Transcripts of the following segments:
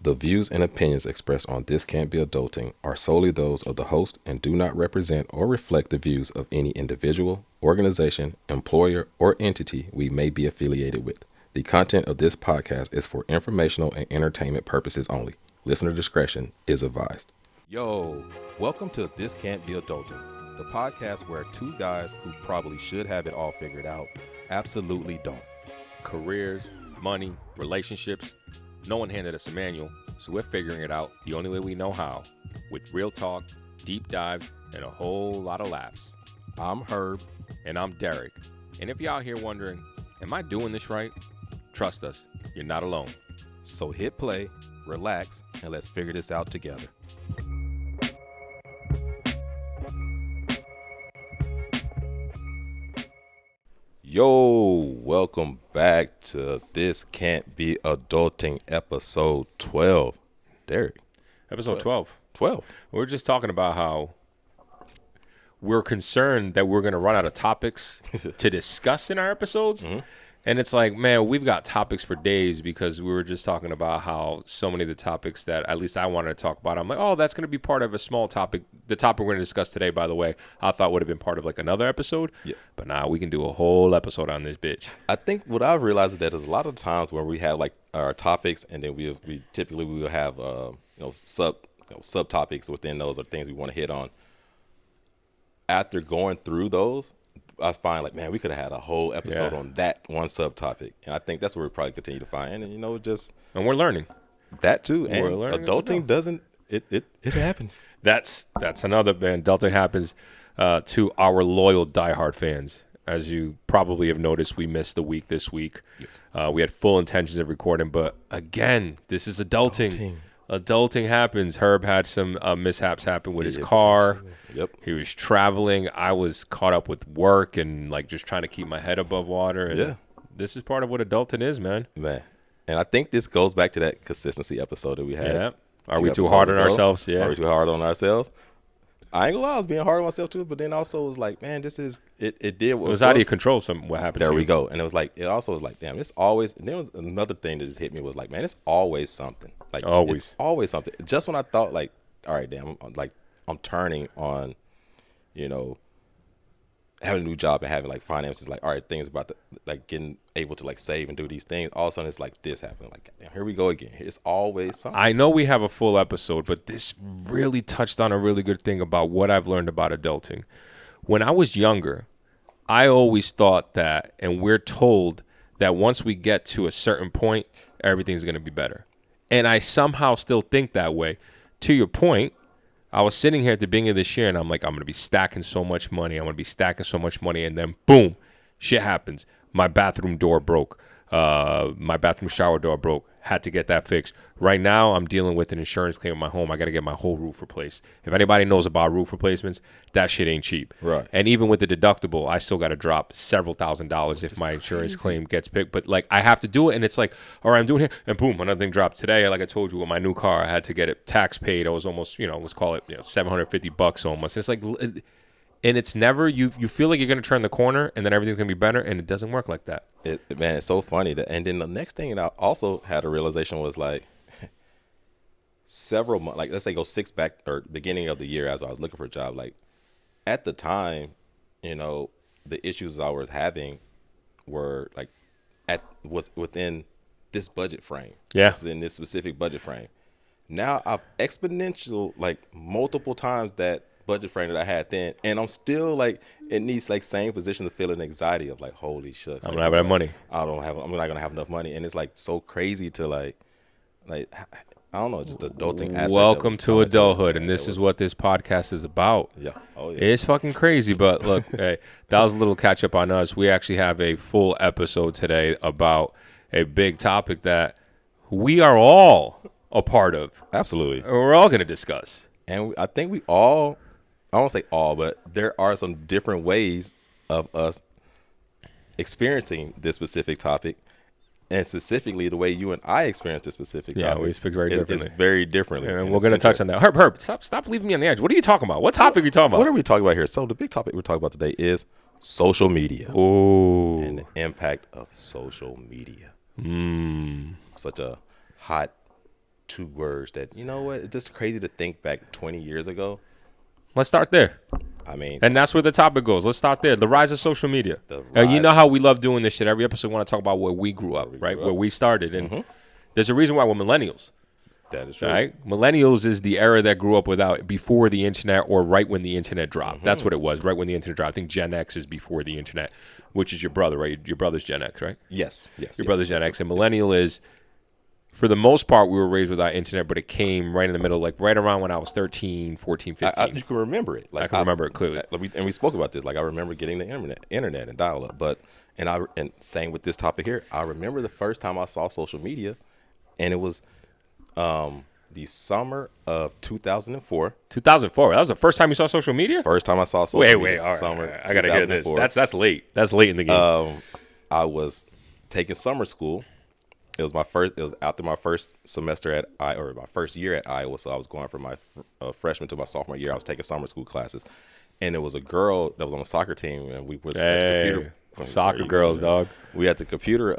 The views and opinions expressed on This Can't Be Adulting are solely those of the host and do not represent or reflect the views of any individual, organization, employer, or entity we may be affiliated with. The content of this podcast is for informational and entertainment purposes only. Listener discretion is advised. Yo, welcome to This Can't Be Adulting, the podcast where two guys who probably should have it all figured out absolutely don't. Careers, money, relationships. No one handed us a manual, so we're figuring it out the only way we know how, with real talk, deep dives, and a whole lot of laughs. I'm Herb. And I'm Derek. And if you're out here wondering, am I doing this right? Trust us, you're not alone. So hit play, relax, and let's figure this out together. Yo, welcome back to This Can't Be Adulting episode 12. Derek. Episode 12. 12. We're just talking about how we're concerned that we're going to run out of topics to discuss in our episodes. Mm-hmm. And it's like, man, we've got topics for days because we were just talking about how so many of the topics that at least I wanted to talk about, I'm like, oh, that's going to be part of a small topic. The topic we're going to discuss today, by the way, I thought would have been part of like another episode. Yeah. But now we can do a whole episode on this bitch. I think what I've realized is that there's a lot of times where we have like our topics and then we typically will have subtopics within those or things we want to hit on. After going through those, I find like, man, we could have had a whole episode on that one subtopic. And I think that's where we probably continue to find. And, and we're learning. That too. And adulting doesn't, it happens. That's another, man. Adulting happens to our loyal diehard fans. As you probably have noticed, we missed the week this week. Yeah. We had full intentions of recording. But again, this is adulting. Adulting happens. Herb had some mishaps happen with his car. Yep. He was traveling. I was caught up with work and like just trying to keep my head above water. And this is part of what adulting is, man. Man. And I think this goes back to that consistency episode that we had. Yeah. Are we too hard on ourselves? Yeah. Are we too hard on ourselves? I ain't gonna lie, I was being hard on myself too, but then also was like, man, this is it did what it was out of your control what happened there to you. We go. And it also was like, damn, it's always, and there was another thing that just hit me was like, man, it's always something. Like always. It's always something. Just when I thought like, all right, damn, I'm turning on, having a new job and having like finances, like, all right, things about like getting able to like save and do these things. All of a sudden it's like this happened. Like, damn, here we go again. It's always something. I know we have a full episode, but this really touched on a really good thing about what I've learned about adulting. When I was younger, I always thought that, and we're told that once we get to a certain point, everything's going to be better. And I somehow still think that way. To your point, I was sitting here at the beginning of this year, and I'm like, I'm going to be stacking so much money. And then, boom, shit happens. My bathroom door broke. My bathroom shower door broke. Had to get that fixed. Right now, I'm dealing with an insurance claim in my home. I got to get my whole roof replaced. If anybody knows about roof replacements, that shit ain't cheap. Right. And even with the deductible, I still got to drop several $1,000s if my insurance claim gets picked. But like, I have to do it, and it's like, all right, I'm doing it, and boom, another thing dropped today. Like I told you, with my new car, I had to get it tax paid. I was almost, let's call it, $750 almost. It's like. And it's never, you feel like you're going to turn the corner and then everything's going to be better, and it doesn't work like that. Man, it's so funny. And then the next thing I also had a realization was like several months, like let's say go beginning of the year as I was looking for a job, like at the time, the issues I was having were like was within this budget frame. Yeah. In this specific budget frame. Now I've exponential like multiple times that budget frame that I had then, and I'm still like in these like same positions of feeling anxiety of like, holy shucks, I'm not having that money. I'm not gonna have enough money, and it's like so crazy to like I don't know, just the adulting aspect. Welcome to adulthood, and this is what this podcast is about. Yeah, oh yeah, it's fucking crazy, but look, hey, that was a little catch up on us. We actually have a full episode today about a big topic that we are all a part of. Absolutely, we're all gonna discuss, and I think we all. I won't say all, but there are some different ways of us experiencing this specific topic, and specifically the way you and I experience this specific topic. Yeah, we speak very differently. It's very differently. And we're going to touch on that. Herb, stop leaving me on the edge. What are you talking about? What topic are you talking about? What are we talking about here? So the big topic we're talking about today is social media. Ooh. And the impact of social media. Mm. Such a hot two words that, you know what, it's just crazy to think back 20 years ago. Let's start there. I mean, And that's where the topic goes. Let's start there. The rise of social media. The And you rise- know how we love doing this shit. Every episode we want to talk about where we grew up, right? Where we started. And there's a reason why we're millennials. that is true. Right? Millennials is the era that grew up without before the internet or right when the internet dropped. That's what it was, right when the internet dropped. I think Gen X is before the internet, which is your brother, right? Your brother's Gen X, right? Yes. Your brother's Gen X. And millennial is, for the most part, we were raised without internet, but it came right in the middle, like right around when I was 13, 14, 15. You can remember it. Like, I can remember it clearly. We spoke about this. Like, I remember getting the internet and dial up. And same with this topic here. I remember the first time I saw social media, and it was the summer of 2004. 2004. That was the first time you saw social media? First time I saw social media. Wait. All right, Summer. I gotta hear this. 2004. That's late. That's late in the game. I was taking summer school. It was after my first semester or my first year at Iowa. So I was going from my freshman to my sophomore year. I was taking summer school classes, and there was a girl that was on the soccer team, and we was at the computer. Soccer girls, dog. We had the computer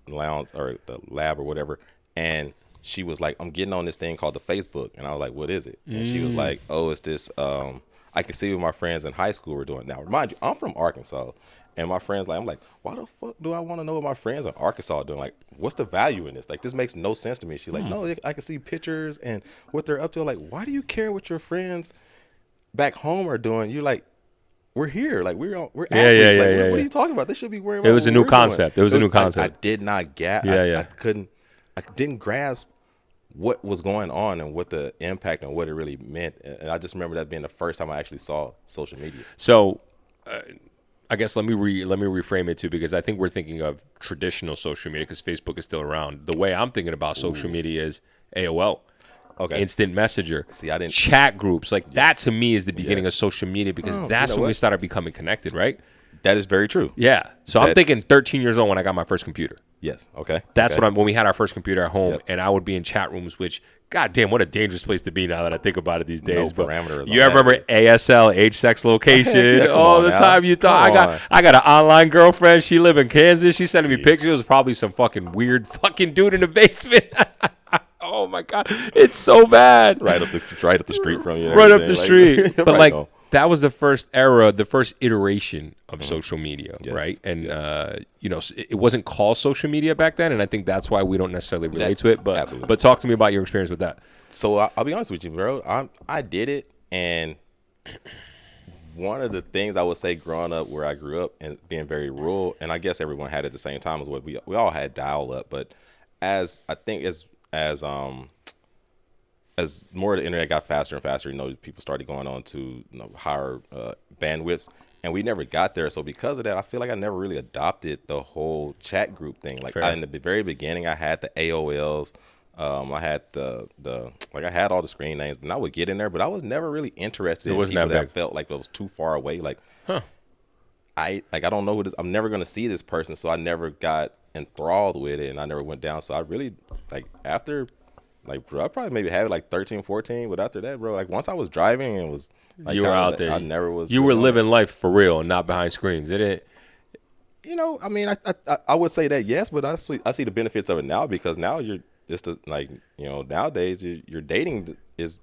lounge or the lab or whatever, and she was like, "I'm getting on this thing called the Facebook," and I was like, "What is it?" And she was like, "Oh, it's this. I can see what my friends in high school were doing." Now, remind you, I'm from Arkansas. And my friends, I'm like, why the fuck do I want to know what my friends in Arkansas are doing? Like, what's the value in this? Like, this makes no sense to me. She's like, no, I can see pictures and what they're up to. Like, why do you care what your friends back home are doing? You're like, we're here. Like, we're athletes. What are you talking about? They should be worrying about It was a new concept. It was a new concept. I did not get. I didn't grasp what was going on and what the impact and what it really meant. And I just remember that being the first time I actually saw social media. So, I guess let me reframe it too, because I think we're thinking of traditional social media because Facebook is still around. The way I'm thinking about social media is AOL, instant messenger, chat groups. Like that to me is the beginning of social media because that's when we started becoming connected, right? That is very true. Yeah. So I'm thinking 13 years old when I got my first computer. Yes. Okay. That's when we had our first computer at home, and I would be in chat rooms, which, goddamn, what a dangerous place to be now that I think about it these days. No parameters. You ever remember ASL, age, sex, location? All the time you thought I got an online girlfriend. She live in Kansas. She sending me pictures. It was probably some fucking weird fucking dude in the basement. Oh my god, it's so bad. Right up the street from you. Right up the street. But right that was the first era, the first iteration of social media, right? And it wasn't called social media back then, and I think that's why we don't necessarily relate to it. But talk to me about your experience with that. So I'll be honest with you, bro. I did it, and one of the things I would say growing up where I grew up and being very rural, and I guess everyone had it at the same time, is what we all had dial up. But as more of the internet got faster and faster, people started going on to higher bandwidths, and we never got there. So because of that, I feel like I never really adopted the whole chat group thing. Like in the very beginning, I had the AOLs. I had I had all the screen names, and I would get in there, but I was never really interested in people that felt like it was too far away. Like, I don't know who this. I'm never gonna see this person, so I never got enthralled with it, and I never went down. So I really after. Bro, I probably maybe had it like 13, 14, but after that, bro, once I was driving and was you were out there. I never was. You were living life for real and not behind screens. I mean, I would say that yes, but I see the benefits of it now because now nowadays your dating is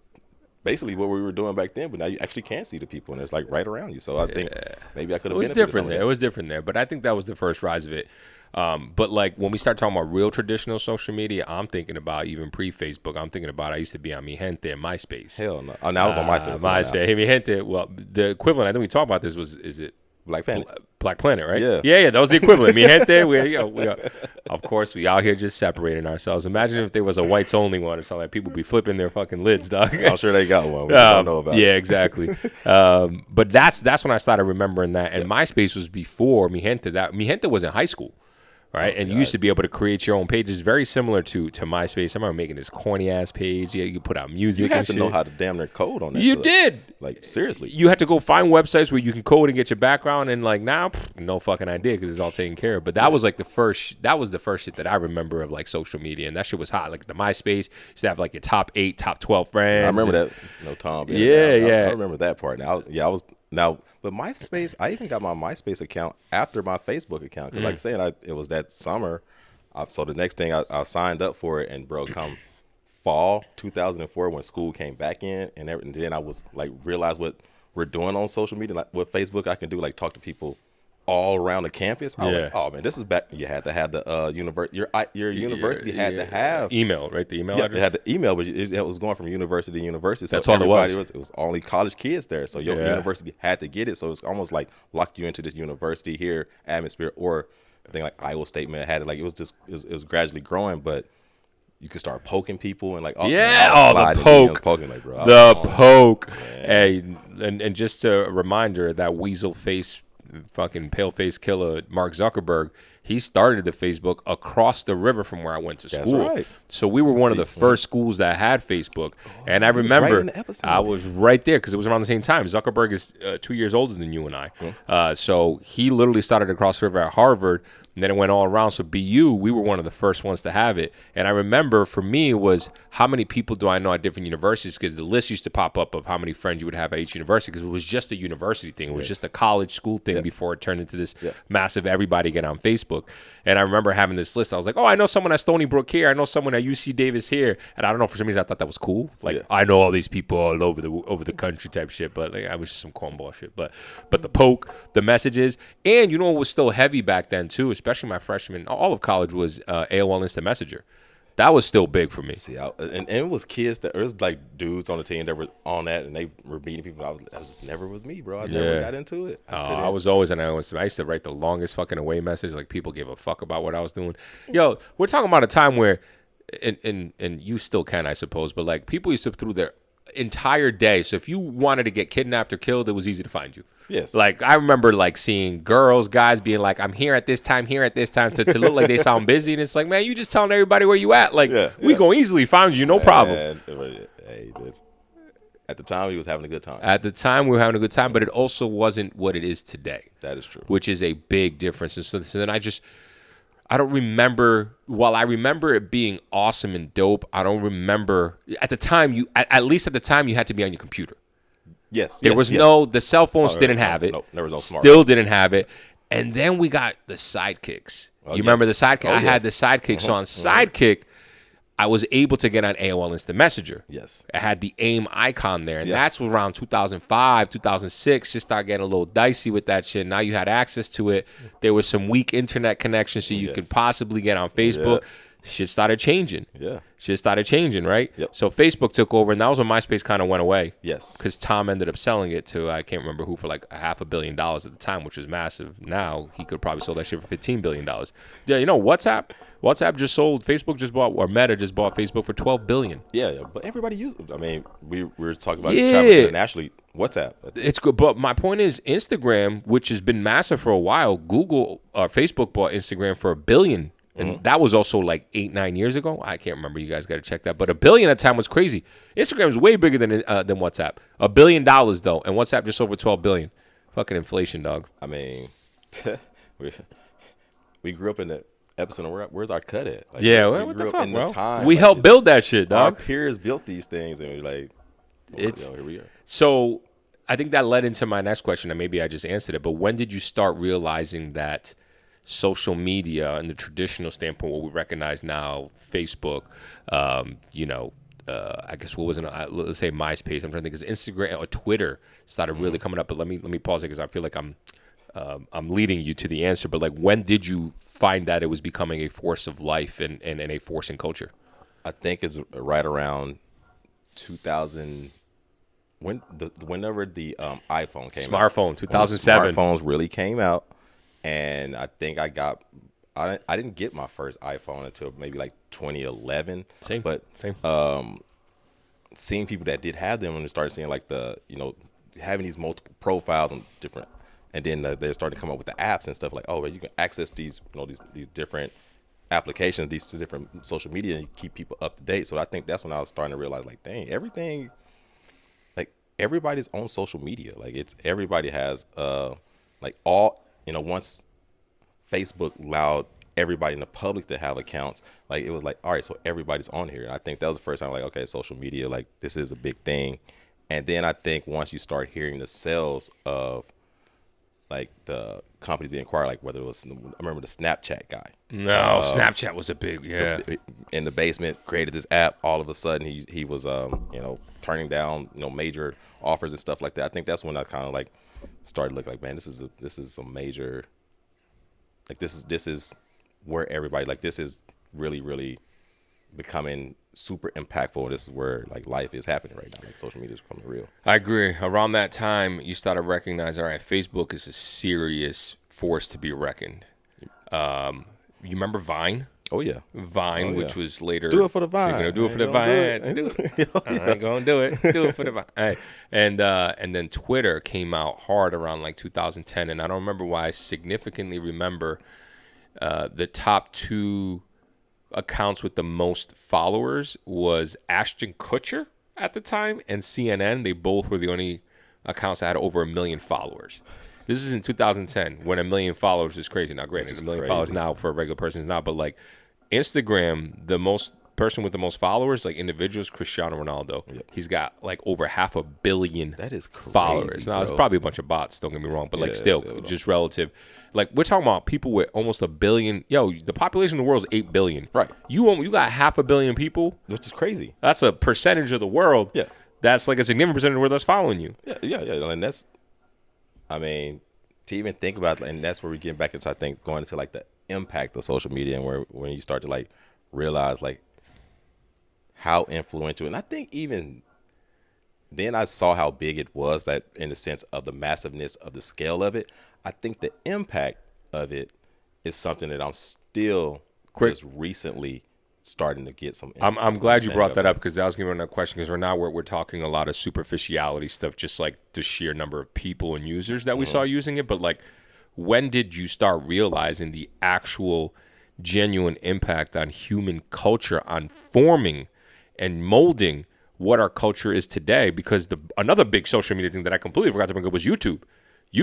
basically what we were doing back then, but now you actually can see the people and it's right around you. So I think maybe I could have. It was different there. It was different there, but I think that was the first rise of it. But when we start talking about real traditional social media, I'm thinking about even pre-Facebook. I'm thinking about I used to be on Mi Gente and MySpace. Hell no. Oh, now I was on MySpace. MySpace. Hey, Mi Gente. Well, the equivalent, I think we talked about this, is it Black Planet? Black Planet, right? Yeah. That was the equivalent. Mi Gente. Of course, we out here just separating ourselves. Imagine if there was a whites only one or something. People be flipping their fucking lids, dog. I'm sure they got one. We don't know about it. Yeah, exactly. But that's when I started remembering that. And MySpace was before Mi Gente. Mi Gente was in high school. Right, and you used to be able to create your own pages, very similar to MySpace. I remember making this corny ass page. Yeah, you could put out music. You had to know how to damn near code on that. You did. Seriously. You had to go find websites where you can code and get your background. And now, no fucking idea because it's all taken care of. But that was the first. That was the first shit that I remember of social media, and that shit was hot. Like the MySpace used to have your top 8, top 12 friends. I remember that. No Tom. Yeah. I remember that part. But MySpace, I even got my MySpace account after my Facebook account. Because like I said, it was that summer. So the next thing I signed up for it. And bro, come fall 2004 when school came back in, and then I was like realized what we're doing on social media, like with Facebook. I can do like talk to people all around the campus. I was like, oh man, this is back. You had to have the your university had to have email, right? The email yeah, address. they had the email, but it was going from university to university. So That's all it everybody was. It was only college kids there. So your Yeah. university had to get it. So it's almost like locked you into this university here atmosphere. Or I think like Iowa State man had it. Like it was gradually growing, but you could start poking people and like Yeah, I was the sliding poke. DMs poking like bro. I The was on it. poke. Hey, and just a reminder that weasel face, fucking pale face killer Mark Zuckerberg, he started the Facebook across the river from where I went to That's school. right. So we were one of the first schools that had Facebook. And I was right remember in the epicenter I there. was right there because it was around the same time. Zuckerberg is 2 years older than you and I. So he literally started across the river at Harvard. And then it went all around. So BU, we were one of the first ones to have it. And I remember for me it was how many people do I know at different universities? Because the list used to pop up of how many friends you would have at each university because it was just a university thing. It was just a college school thing before it turned into this massive everybody get on Facebook. And I remember having this list. I was like, oh, I know someone at Stony Brook here. I know someone at UC Davis here. And I don't know, for some reason I thought that was cool. Like I know all these people all over the country type shit. But like, I was just some cornball shit. But the poke, the messages. And you know what was still heavy back then too, especially my freshman, all of college was AOL Instant Messenger. That was still big for me. See, and it was kids that it was like dudes on the team that were on that, and they were beating people. I was just never was me, bro. I never got into it. I was always I used to write the longest fucking away message. Like people gave a fuck about what I was doing. Yo, we're talking about a time where, and you still can, I suppose, but like people used to through their entire day. So if you wanted to get kidnapped or killed, it was easy to find you. Yes. Like I remember like seeing guys being like, I'm here at this time to look like they sound busy. And it's like, man, you just telling everybody where you at. Like we gonna easily find you, no problem. Hey, at the time, he was having a good time. At the time, we were having a good time, but it also wasn't what it is today. That is true. Which is a big difference. And so then I don't remember, while I remember it being awesome and dope, I don't remember, at the time, at least at the time, you had to be on your computer. Yes. There was the cell phones didn't have it. No, there was no smart. Still didn't have it. And then we got the sidekicks. You remember the sidekick? I had the sidekick. So on Sidekick, I was able to get on AOL Instant Messenger. Yes. I had the AIM icon there. And that's around 2005, 2006. Just started getting a little dicey with that shit. Now you had access to it. There was some weak internet connection so you could possibly get on Facebook. Shit started changing. Yeah. Shit started changing, right? Yep. So Facebook took over, and that was when MySpace kind of went away. Yes. Because Tom ended up selling it to, I can't remember who, for like $500 million at the time, which was massive. Now he could probably sold that shit for $15 billion. Yeah, you know, WhatsApp just sold, Facebook just bought, or Meta just bought Facebook for $12 billion. Yeah, but everybody uses it. I mean, we were talking about traveling internationally. WhatsApp. It's good, but my point is Instagram, which has been massive for a while. Facebook bought Instagram for $1 billion. And that was also like 8-9 years ago. I can't remember. You guys got to check that. But $1 billion at the time was crazy. Instagram is way bigger than WhatsApp. $1 billion though, and WhatsApp just over $12 billion. Fucking inflation, dog. I mean, we grew up in the epicenter. Where's our cut at? Like, What the grew fuck, up in bro? the time. We helped build that shit, Our dog. peers built these things, and we're like, here we are. So I think that led into my next question, and maybe I just answered it. But when did you start realizing that social media, in the traditional standpoint, what we recognize now, Facebook, I guess what was it? Let's say MySpace. I'm trying to think, because Instagram or Twitter started really coming up. But let me pause it because I feel like I'm leading you to the answer. But like, when did you find that it was becoming a force of life and a force in culture? I think it's right around 2000. Whenever the iPhone came out. Smartphone, 2007. Smartphones really came out. And I think I didn't get my first iPhone until maybe like 2011. Same. But Same. Seeing people that did have them and started seeing like having these multiple profiles and different, and then they're starting to come up with the apps and stuff like, oh, well, you can access these, these different applications, these different social media, and you keep people up to date. So I think that's when I was starting to realize, like, dang, everything, like everybody's on social media. Like everybody has once Facebook allowed everybody in the public to have accounts, like it was like, all right, so everybody's on here. And I think that was the first time, like, okay, social media, like this is a big thing. And then I think once you start hearing the sales of like the companies being acquired, like whether it was, I remember the Snapchat guy. No, Snapchat was a big, In the basement, created this app. All of a sudden, he was turning down major offers and stuff like that. I think that's when I kind of like started looking like, man, this is some major, like this is where everybody, like, this is really, really becoming super impactful. This is where like life is happening right now. Like social media is becoming real. I agree. Around that time, you started recognizing, all right, Facebook is a serious force to be reckoned. You remember Vine? Oh yeah, Vine, which was later. Do it for the Vine. Do it for the Vine. Do it. I ain't gonna do it. Do it for the Vine. All right. And then Twitter came out hard around like 2010, and I don't remember why. I significantly remember the top 2 accounts with the most followers was Ashton Kutcher at the time and CNN. They both were the only accounts that had over 1 million followers. This is in 2010 when 1 million followers is crazy. Now, granted, 1 million followers now for a regular person is not, but like Instagram, the most person with the most followers, like individuals, Cristiano Ronaldo. Yep. He's got like over 500 million that is crazy, followers. Now, it's probably a bunch of bots, don't get me wrong, but like still just relative. Like we're talking about people with almost 1 billion. Yo, the population of the world is 8 billion. Right. You got 500 million people. Which is crazy. That's a percentage of the world. Yeah. That's like a significant percentage of the world that's following you. Yeah. And that's, I mean, to even think about, and that's where we get back into, I think, going into like the impact of social media, and where when you start to like realize like how influential, and I think even then I saw how big it was, that in the sense of the massiveness of the scale of it. I think the impact of it is something that I'm still just recently starting to get some. I'm glad you brought that up, because that was going to be another question, because we're talking a lot of superficiality stuff, just like the sheer number of people and users that we saw using it. But like, when did you start realizing the actual genuine impact on human culture, on forming and molding what our culture is today? Because another big social media thing that I completely forgot to bring up was YouTube.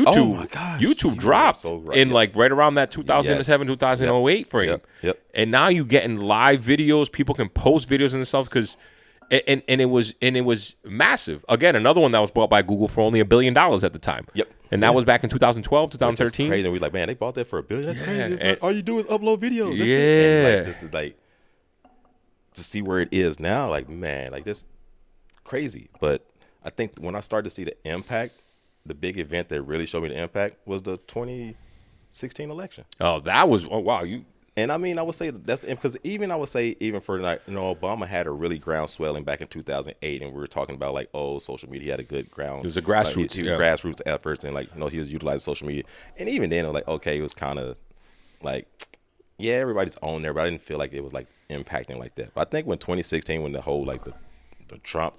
Oh my gosh. YouTube dropped in like right around that 2007, 2008 frame. Yep. And now you getting live videos. People can post videos and stuff, because and it was massive. Again, another one that was bought by Google for only $1 billion at the time. Yep. And that was back in 2012, 2013. Crazy. And we like, man, they bought that for $1 billion. That's crazy. All you do is upload videos. That's yeah. it. And like, just to see where it is now, like, man, like, this crazy. But I think when I started to see the impact, the big event that really showed me the impact was the 2016 election. Oh, that was wow. And I mean, I would say that's because even for like, Obama had a really groundswelling back in 2008, and we were talking about like, social media had a good ground. It was a grassroots, grassroots efforts, and like, he was utilizing social media. And even then, like, okay, it was kind of like, yeah, everybody's on there, but I didn't feel like it was like impacting like that. But I think when 2016, when the whole like the Trump,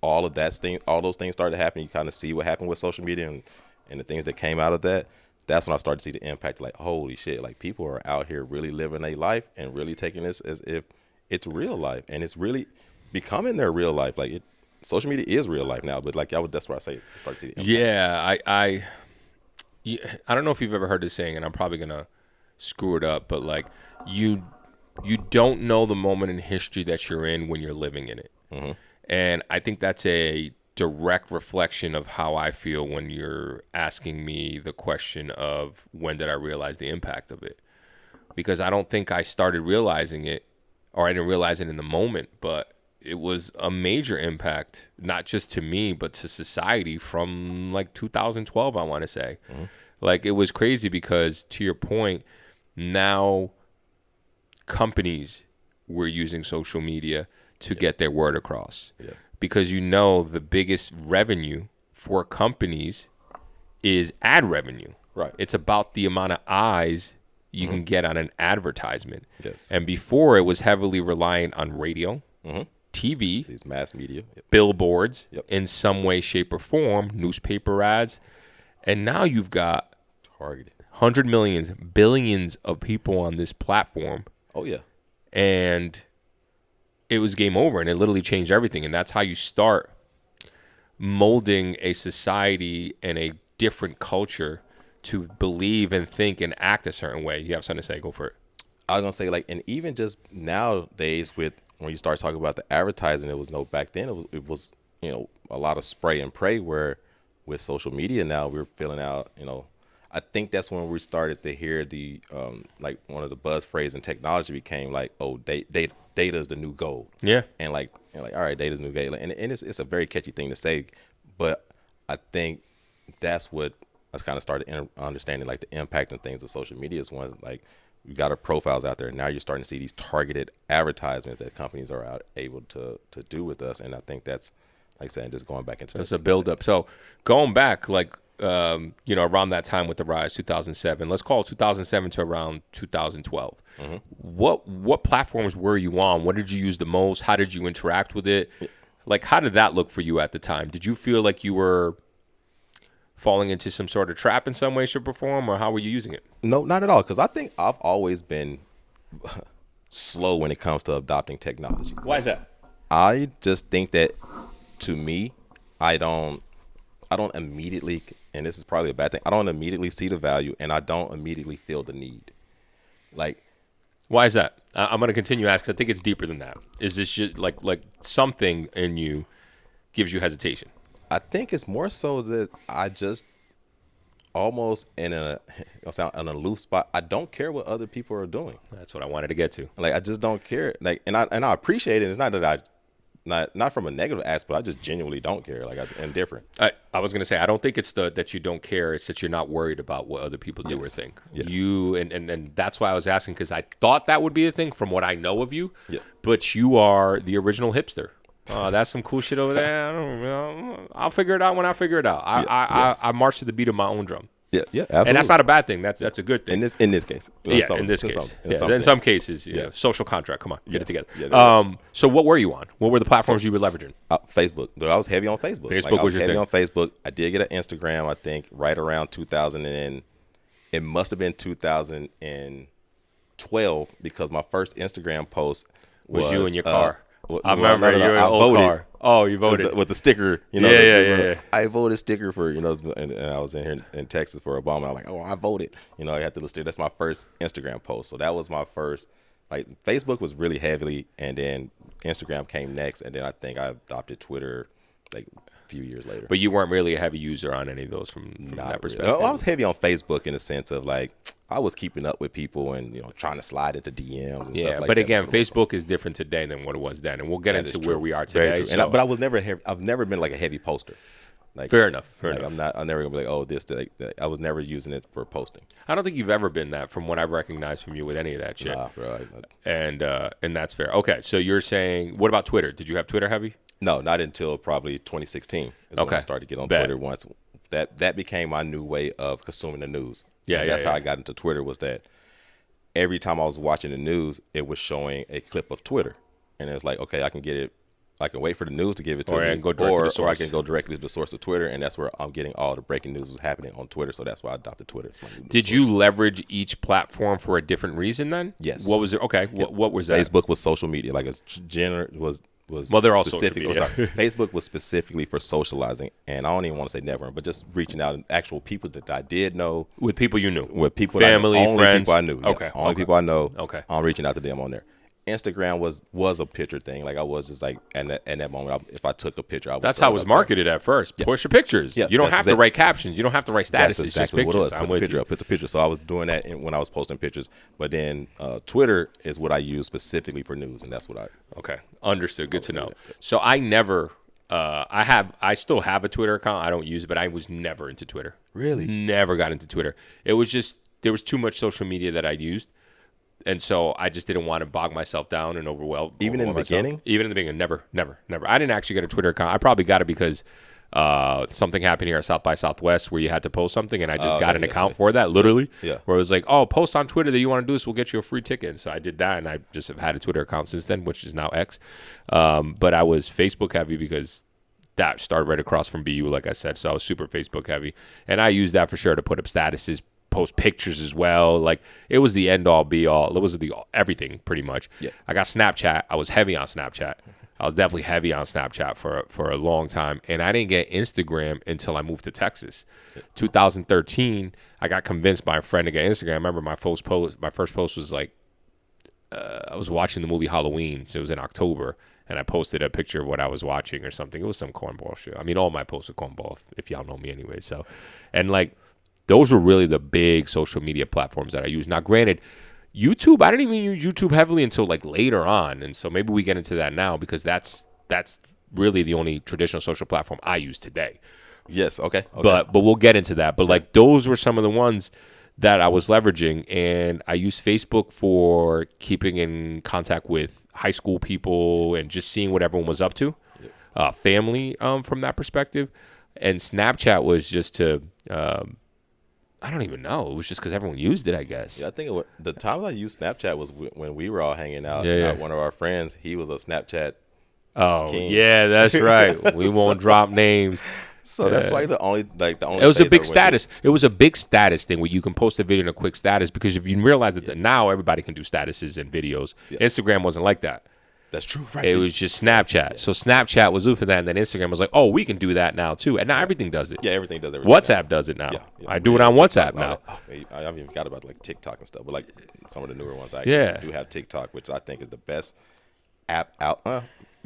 all those things started to happen, you kind of see what happened with social media and the things that came out of that. That's when I started to see the impact. Like, holy shit! Like, people are out here really living their life and really taking this as if it's real life, and it's really becoming their real life. Like, social media is real life now. But like, that's why I say start to see the impact. Yeah, I don't know if you've ever heard this saying, and I'm probably gonna screw it up, but like, you don't know the moment in history that you're in when you're living in it. Mm-hmm. And I think that's a direct reflection of how I feel when you're asking me the question of when did I realize the impact of it? Because I don't think I started realizing it, or I didn't realize it in the moment, but it was a major impact, not just to me, but to society from like 2012, I want to say. Mm-hmm. Like, it was crazy because, to your point, now companies were using social media to get their word across. Yes. Because the biggest revenue for companies is ad revenue. Right. It's about the amount of eyes you can get on an advertisement. Yes. And before, it was heavily reliant on radio, TV, these mass media, billboards, in some way, shape, or form, newspaper ads. And now you've got targeted 100 millions, billions of people on this platform. Oh, yeah. And it was game over, and it literally changed everything. And that's how you start molding a society and a different culture to believe and think and act a certain way. You have something to say? Go for it. I was gonna say, like, and even just nowadays, with when you start talking about the advertising, it was back then it was a lot of spray and pray, where with social media now, we're filling out, I think that's when we started to hear the like one of the buzz phrase in technology became like, oh, data is the new gold. Yeah. And like, all right, data is the new gold. And it's a very catchy thing to say, but I think that's what I kind of started understanding, like the impact and things of social media is one, like you got our profiles out there. And now you're starting to see these targeted advertisements that companies are able to do with us. And I think that's, like I said, just going back into That's a buildup. So going back, like, around that time with the rise, 2007, let's call it 2007 to around 2012. Mm-hmm. What platforms were you on? What did you use the most? How did you interact with it? Like, how did that look for you at the time? Did you feel like you were falling into some sort of trap in some way, shape, or form, or how were you using it? No, not at all. Because I think I've always been slow when it comes to adopting technology. Why is that? I just think that, to me, I don't immediately, and this is probably a bad thing, I don't immediately see the value, and I don't immediately feel the need. Like, why is that? I'm going to continue asking. I think it's deeper than that. Is this just like something in you gives you hesitation? I think it's more so that I just almost in a loose spot. I don't care what other people are doing. That's what I wanted to get to. Like, I just don't care. Like, and I appreciate it. It's not that I. Not from a negative aspect, I just genuinely don't care. Like, I'm indifferent. I was gonna say, I don't think it's that you don't care. It's that you're not worried about what other people do or think. Yes. You and that's why I was asking, because I thought that would be a thing from what I know of you. Yeah. But you are the original hipster. That's some cool shit over there. I don't know. I'll figure it out when I figure it out. I march to the beat of my own drum. Yeah, absolutely. And that's not a bad thing. That's a good thing. In this case. In some cases, social contract. Come on, get it together. Yeah, so what were you on? What were the platforms you were leveraging? Facebook. I was heavy on Facebook. Facebook was your thing. Heavy on Facebook. I did get an Instagram, I think, right around 2000 and it must have been 2012 because my first Instagram post was you in your car. I remember you in your old car. Oh, you voted with the sticker, Yeah. I voted sticker for, and I was in here in Texas for Obama. And I'm like, oh, I voted. I had the little sticker. That's my first Instagram post. So that was my first. Like, Facebook was really heavily, and then Instagram came next, and then I think I adopted Twitter like a few years later. But you weren't really a heavy user on any of those from that perspective. No, I was heavy on Facebook in the sense of, like, I was keeping up with people and trying to slide into DMs and stuff like that. Yeah, but again, Facebook is different today than what it was then, and we'll get into where we are today. But I was never I've never been like a heavy poster. Like, fair enough. I'm never gonna be like, oh, this, that. I was never using it for posting. I don't think you've ever been that, from what I've recognized from you with any of that shit. Nah, bro. And that's fair. Okay, so you're saying, what about Twitter? Did you have Twitter heavy? No, not until probably 2016 is when I started to get on Twitter once. That became my new way of consuming the news. That's how I got into Twitter, was that every time I was watching the news, it was showing a clip of Twitter. And it's like, okay, I can get it. I can wait for the news to give it to me. Or I can go directly to the source. Or I can go directly to the source of Twitter. And that's where I'm getting all the breaking news was happening on Twitter. So that's why I adopted Twitter. Did you leverage each platform for a different reason then? Yes. What was it? Okay. What was that? Facebook was social media. Like, they're all specific. social media. Facebook was specifically for socializing, and I don't even want to say networking, but just reaching out to actual people that I did know. With people you knew. With people family, only friends. People I knew. Okay. Only people I know. Okay. I'm reaching out to them on there. Instagram was a picture thing. Like, I was just like, in that moment, if I took a picture, I would. That's how it was marketed at first. Yeah. Push your pictures. Yeah, you don't have to write captions. You don't have to write statuses. That's exactly just pictures. What it was. Put the picture. So I was doing that when I was posting pictures. But then Twitter is what I use specifically for news, and that's what I. Okay, understood. Good to know. So I never. I still have a Twitter account. I don't use it, but I was never into Twitter. Really? Never got into Twitter. It was just, there was too much social media that I used. And so I just didn't want to bog myself down and overwhelm. Even in the beginning? Even in the beginning. Never. I didn't actually get a Twitter account. I probably got it because something happened here at South by Southwest where you had to post something, and I just got an account for that, literally. Yeah. Where it was like, oh, post on Twitter that you want to do this, we'll get you a free ticket. And so I did that, and I just have had a Twitter account since then, which is now X. But I was Facebook heavy because that started right across from BU, like I said. So I was super Facebook heavy. And I used that for sure to put up statuses, post pictures as well. Like, it was the end all be all. It was the everything pretty much. Yeah. I got Snapchat. I was heavy on Snapchat. I was definitely heavy on Snapchat for a long time. And I didn't get Instagram until I moved to Texas. 2013, I got convinced by a friend to get Instagram. I remember my first post was like, I was watching the movie Halloween. So it was in October. and I posted a picture of what I was watching or something. It was some cornball shit. I mean, all my posts are cornball if y'all know me anyway. So, and like those were really the big social media platforms that I use. Now, granted, YouTube, I didn't even use YouTube heavily until like later on, and so maybe we get into that now because that's really the only traditional social platform I use today. Yes. Okay. But we'll get into that. But like those were some of the ones that I was leveraging, and I used Facebook for keeping in contact with high school people and just seeing what everyone was up to, family from that perspective. And Snapchat was just to, I don't even know. It was just because everyone used it, I guess. Yeah, I think the time I used Snapchat was when we were all hanging out. Yeah. One of our friends, he was a Snapchat. Oh, king. yeah, that's right. We won't drop names. So that's why the only. It was a big status. It was a big status thing where you can post a video in a quick status because if you realize that now everybody can do statuses and videos. Yeah. Instagram wasn't like that. That's true, right? It was just Snapchat. Yeah. So Snapchat was for that, and then Instagram was like, oh, we can do that now too. And now everything does it. Yeah, everything does everything. WhatsApp does it now. Yeah. I do it on WhatsApp now. I haven't even forgot about like TikTok and stuff, but like some of the newer ones I do have TikTok, which I think is the best app out.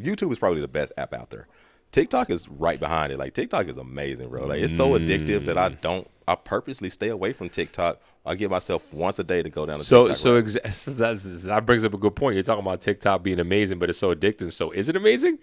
YouTube is probably the best app out there. TikTok is right behind it. Like TikTok is amazing, bro. Like it's so addictive that I purposely stay away from TikTok. I give myself once a day to go down to TikTok. So that brings up a good point. You're talking about TikTok being amazing, but it's so addictive. So is it amazing?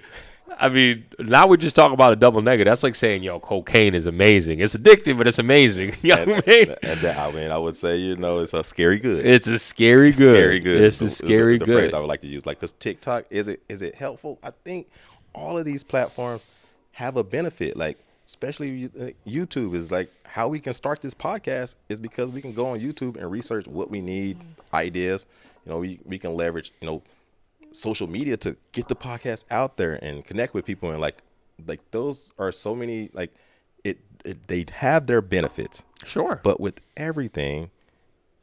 I mean, now we're just talking about a double negative. That's like saying, cocaine is amazing. It's addictive, but it's amazing. You know what I mean? I would say, it's a scary good. It's a scary good. Scary good. It's a scary good. The phrase I would like to use, like, because TikTok, is it helpful? I think all of these platforms have a benefit. Like, especially YouTube is like how we can start this podcast is because we can go on YouTube and research what we need, ideas. We can leverage, social media to get the podcast out there and connect with people. And like those are so many, like they have their benefits. Sure. But with everything,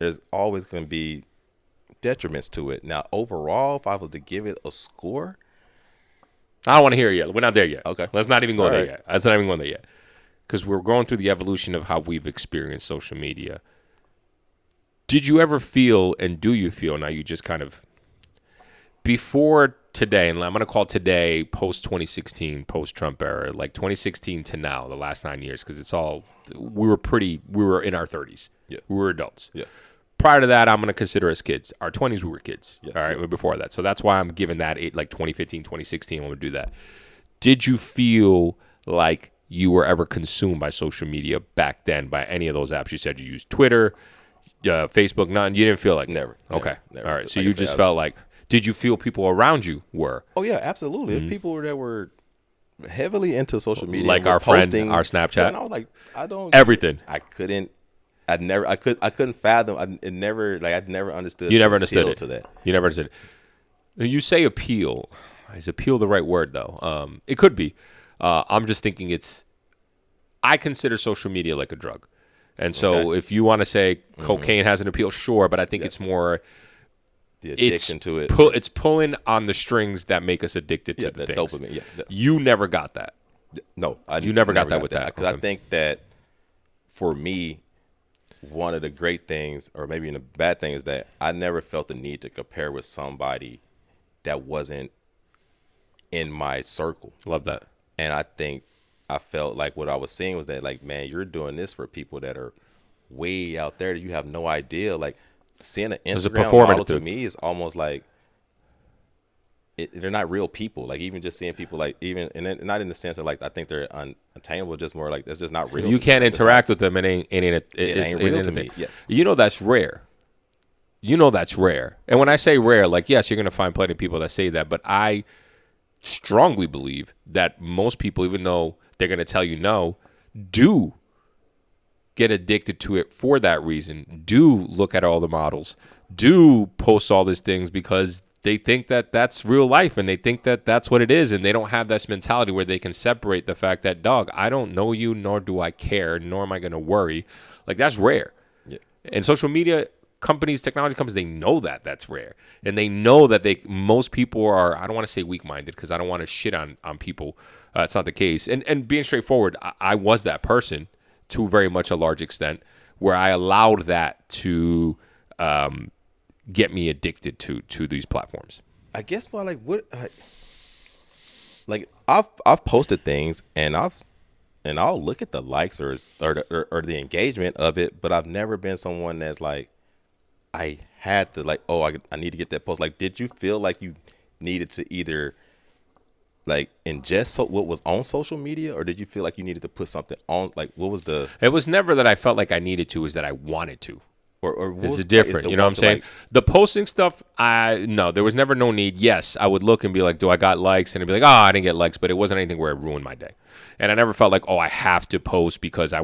there's always going to be detriments to it. Now, overall, if I was to give it a score, I don't want to hear it yet. We're not there yet. Okay. Let's not even go there yet. Let's not even go there yet. Because we're going through the evolution of how we've experienced social media. Did you ever feel, and do you feel, now you just kind of, before today, and I'm going to call today post-2016, post-Trump era, like 2016 to now, the last 9 years, because it's all, we were in our 30s. Yeah. We were adults. Yeah. Prior to that, I'm going to consider us kids. Our 20s, we were kids. Yeah, all right, before that. So that's why I'm giving that, like 2015, 2016, I'm going to do that. Did you feel like you were ever consumed by social media back then, by any of those apps? You said you used Twitter, Facebook, none. You didn't feel like Never. Okay. Never. All right. So you just felt like, did you feel people around you were? Oh, yeah, absolutely. If people that were heavily into social media. Like our friend, our Snapchat. And I was like, everything. I couldn't fathom. I'd never understood. You never understood it. To that. You never understood it. You say appeal. Is appeal the right word, though? It could be. I'm just thinking I consider social media like a drug. And so if you want to say cocaine has an appeal, sure, but I think it's more the addiction to it. It's pulling on the strings that make us addicted to the things. Dopamine. Yeah. You never got that. No, you never got that with that. Because I think that for me, one of the great things, or maybe even a bad thing, is that I never felt the need to compare with somebody that wasn't in my circle. Love that. And I think I felt like what I was seeing was that, like, man, you're doing this for people that are way out there that you have no idea. Like, seeing an Instagram model to me is almost like they're not real people. Like, even just seeing people, like, even, and not in the sense of, like, I think they're unattainable, just more like that's just not real. You can't interact with them. It ain't real to me. Yes. That's rare. That's rare. And when I say rare, like, yes, you're going to find plenty of people that say that, but I strongly believe that most people, even though they're going to tell you no, do get addicted to it for that reason, do look at all the models, do post all these things because they think that that's real life and they think that that's what it is, and they don't have this mentality where they can separate the fact that, dog, I don't know you, nor do I care, nor am I going to worry. Like, that's rare. Yeah. And social media companies, technology companies, they know that that's rare. And they know that most people are, I don't want to say weak-minded because I don't want to shit on people. It's not the case. And being straightforward, I was that person to very much a large extent where I allowed that to get me addicted to these platforms. I guess, well, like, what like I've posted things and I'll look at the likes or the engagement of it, but I've never been someone that's like I had to like, oh, I need to get that post. Like, did you feel like you needed to either like ingest what was on social media, or did you feel like you needed to put something on? Like, what was the? It was never that I felt like I needed to, it was that I wanted to. Or what It's was, different. like, You know what I'm saying? The posting stuff, no, there was never no need. Yes, I would look and be like, do I got likes? And I'd be like, oh, I didn't get likes, but it wasn't anything where it ruined my day. And I never felt like, oh, I have to post because I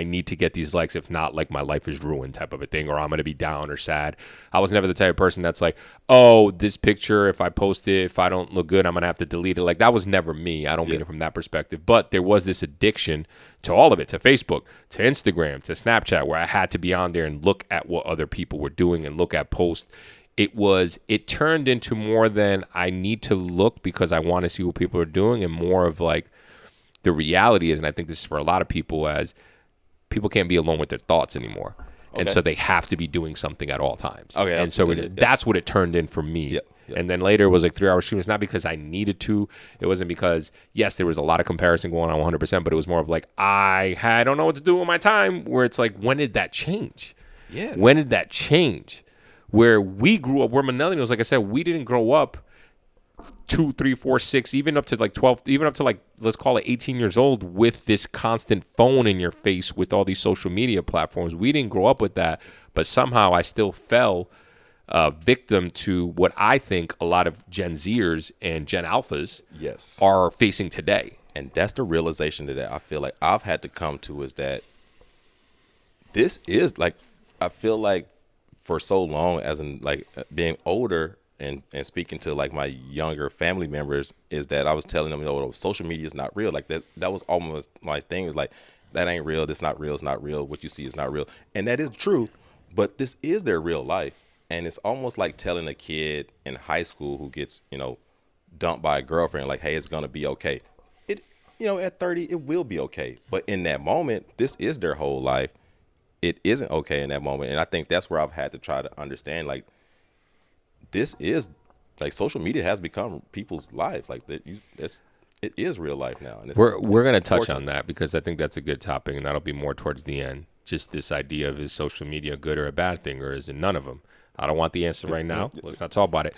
need to get these likes. If not, like my life is ruined type of a thing, or I'm going to be down or sad. I was never the type of person that's like, oh, this picture, if I post it, if I don't look good, I'm going to have to delete it. Like that was never me. I don't mean it from that perspective. But there was this addiction to all of it, to Facebook, to Instagram, to Snapchat, where I had to be on there and look at what other people were doing and look at posts. It turned into more than I need to look because I want to see what people are doing, and more of like the reality is, and I think this is for a lot of people, as people can't be alone with their thoughts anymore. Okay. And so they have to be doing something at all times. Okay, and so that's what it turned in for me. Yep. And then later it was like 3 hour streams, not because I needed to. It wasn't because, yes, there was a lot of comparison going on 100%, but it was more of like, I don't know what to do with my time, where it's like, when did that change? Yeah. When did that change? Where we grew up, we're millennials, like I said, we didn't grow up 2, 3, 4, 6, even up to like 12, even up to like, let's call it 18 years old with this constant phone in your face with all these social media platforms. We didn't grow up with that, but somehow I still fell victim to what I think a lot of Gen Zers and Gen Alphas are facing today. And that's the realization that I feel like I've had to come to, is that this is like, I feel like for so long, as in like being older and speaking to like my younger family members, is that I was telling them, social media is not real. Like that was almost my thing, is like, that ain't real. This not real. It's not real. What you see is not real. And that is true, but this is their real life. And it's almost like telling a kid in high school who gets, dumped by a girlfriend, like, hey, it's going to be okay. At 30, it will be okay. But in that moment, this is their whole life. It isn't okay in that moment. And I think that's where I've had to try to understand, like, this is, like, social media has become people's life. Like, it is real life now. And we're going to touch on that, because I think that's a good topic, and that'll be more towards the end. Just this idea of, is social media a good or a bad thing, or is it none of them? I don't want the answer right now. Let's not talk about it.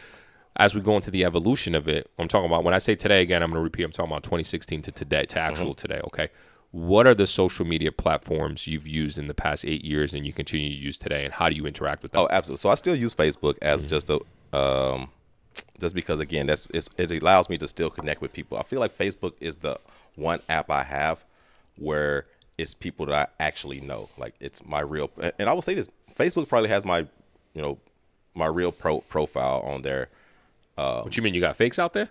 As we go into the evolution of it, I'm talking about, when I say today, again, I'm going to repeat, I'm talking about 2016 to today, to actual today, okay? What are the social media platforms you've used in the past 8 years and you continue to use today, and how do you interact with them? Oh, absolutely. So I still use Facebook as just because, again, it allows me to still connect with people. I feel like Facebook is the one app I have where it's people that I actually know. Like, it's my real, and I will say this, Facebook probably has my real profile on there. What you mean, you got fakes out there?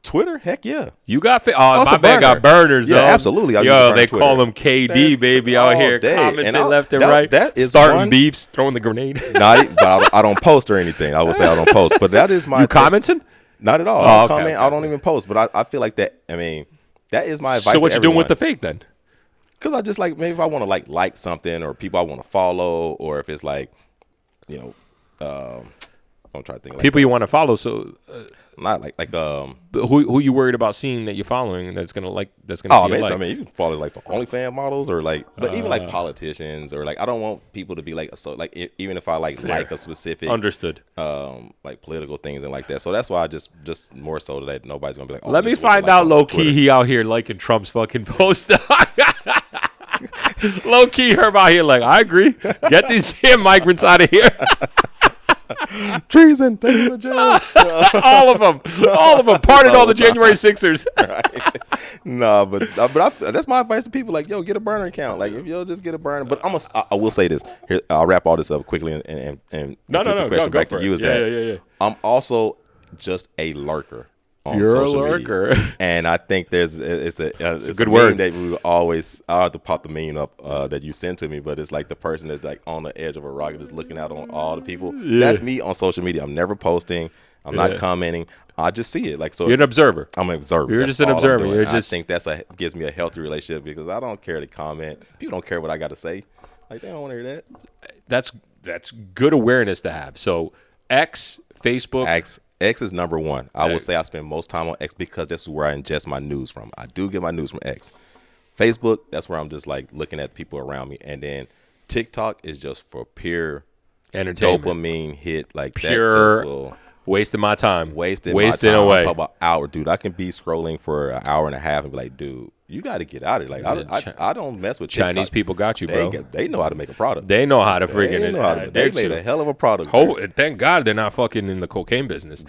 Twitter? Heck yeah. You got my man got burners, though. Yeah, absolutely. They call them KD, baby, out here. Commenting left and right. That is starting beefs, throwing the grenade. But I don't post or anything. I would say I don't post. But that is my... You commenting? Not at all. I don't even post. But I feel like that, that is my advice. So what you doing with the fake then? Because I just like, maybe if I want to like something, or people I want to follow, or if it's like, I'm trying to think. People you want to follow, so not like but who you worried about seeing that you're following that's gonna see your life? You can follow like some OnlyFans models, or like, but even like politicians, or like, I don't want people to be like, so like, even if I like a specific like political things and like that. So that's why I just more so that nobody's gonna be like, oh, let me find out low key he out here liking Trump's fucking post. Low key Herb out here like, I agree, get these damn migrants out of here. Treason, take them to jail. all of them. Pardon all the January 6ers. Right. No, but that's my advice to people. Like, yo, get a burner account. Like, if you'll just get a burner. But I will say this. Here, I'll wrap all this up quickly and no, question back to you. Yeah. I'm also just a lurker. You're a lurker. Media. And I think it's a good word that we always, I'll have to pop the meme up that you sent to me, but it's like the person that's like on the edge of a rock, just looking out on all the people. Yeah. That's me on social media. I'm never posting. I'm not commenting. I just see it. Like, so you're an observer. I'm an observer. You're just an observer. I think gives me a healthy relationship, because I don't care to comment. People don't care what I got to say. Like, they don't want to hear that. That's good awareness to have. So Facebook, X is number one. I will say I spend most time on X because this is where I ingest my news from. I do get my news from X. Facebook, that's where I'm just like looking at people around me. And then TikTok is just for pure Entertainment. dopamine hit. Like Pure that just will wasting my time. wasting Wasting my time. away. I'm talking about hour, dude. I can be scrolling for an hour and a half and be like, dude, you got to get out of here. Like I don't mess with TikTok. Chinese people got you, bro. They know how to make a product. They know how to freaking. They made a hell of a product. Thank God they're not fucking in the cocaine business.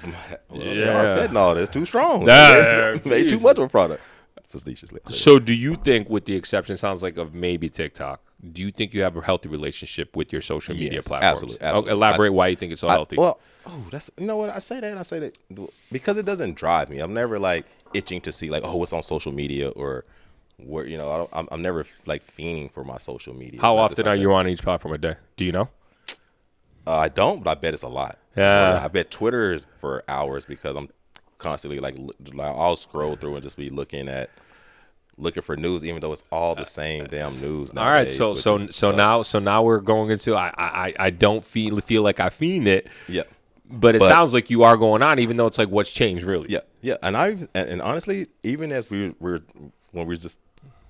Yeah, fentanyl is too strong. Nah, They made too Jesus. much of a product. Facetiously. So, do you think, with the exception, sounds like of maybe TikTok, do you think you have a healthy relationship with your social media Yes, platforms? absolutely. Okay, elaborate why you think it's so healthy. Well, that's you know what I say that because it doesn't drive me. I'm never like itching to see like what's on social media or where I'm never like fiending for my social media. How often are you on each platform a day? Do you know? I don't, but I bet it's a lot. Yeah. I bet Twitter is for hours because I'm constantly like I'll scroll through and just be looking for news, even though it's all the same damn news. All right, nowadays, so now we're going into I don't feel like I fiend it. Yeah. But it sounds like you are going on, even though it's like what's changed really. Yeah, and honestly, even as when we just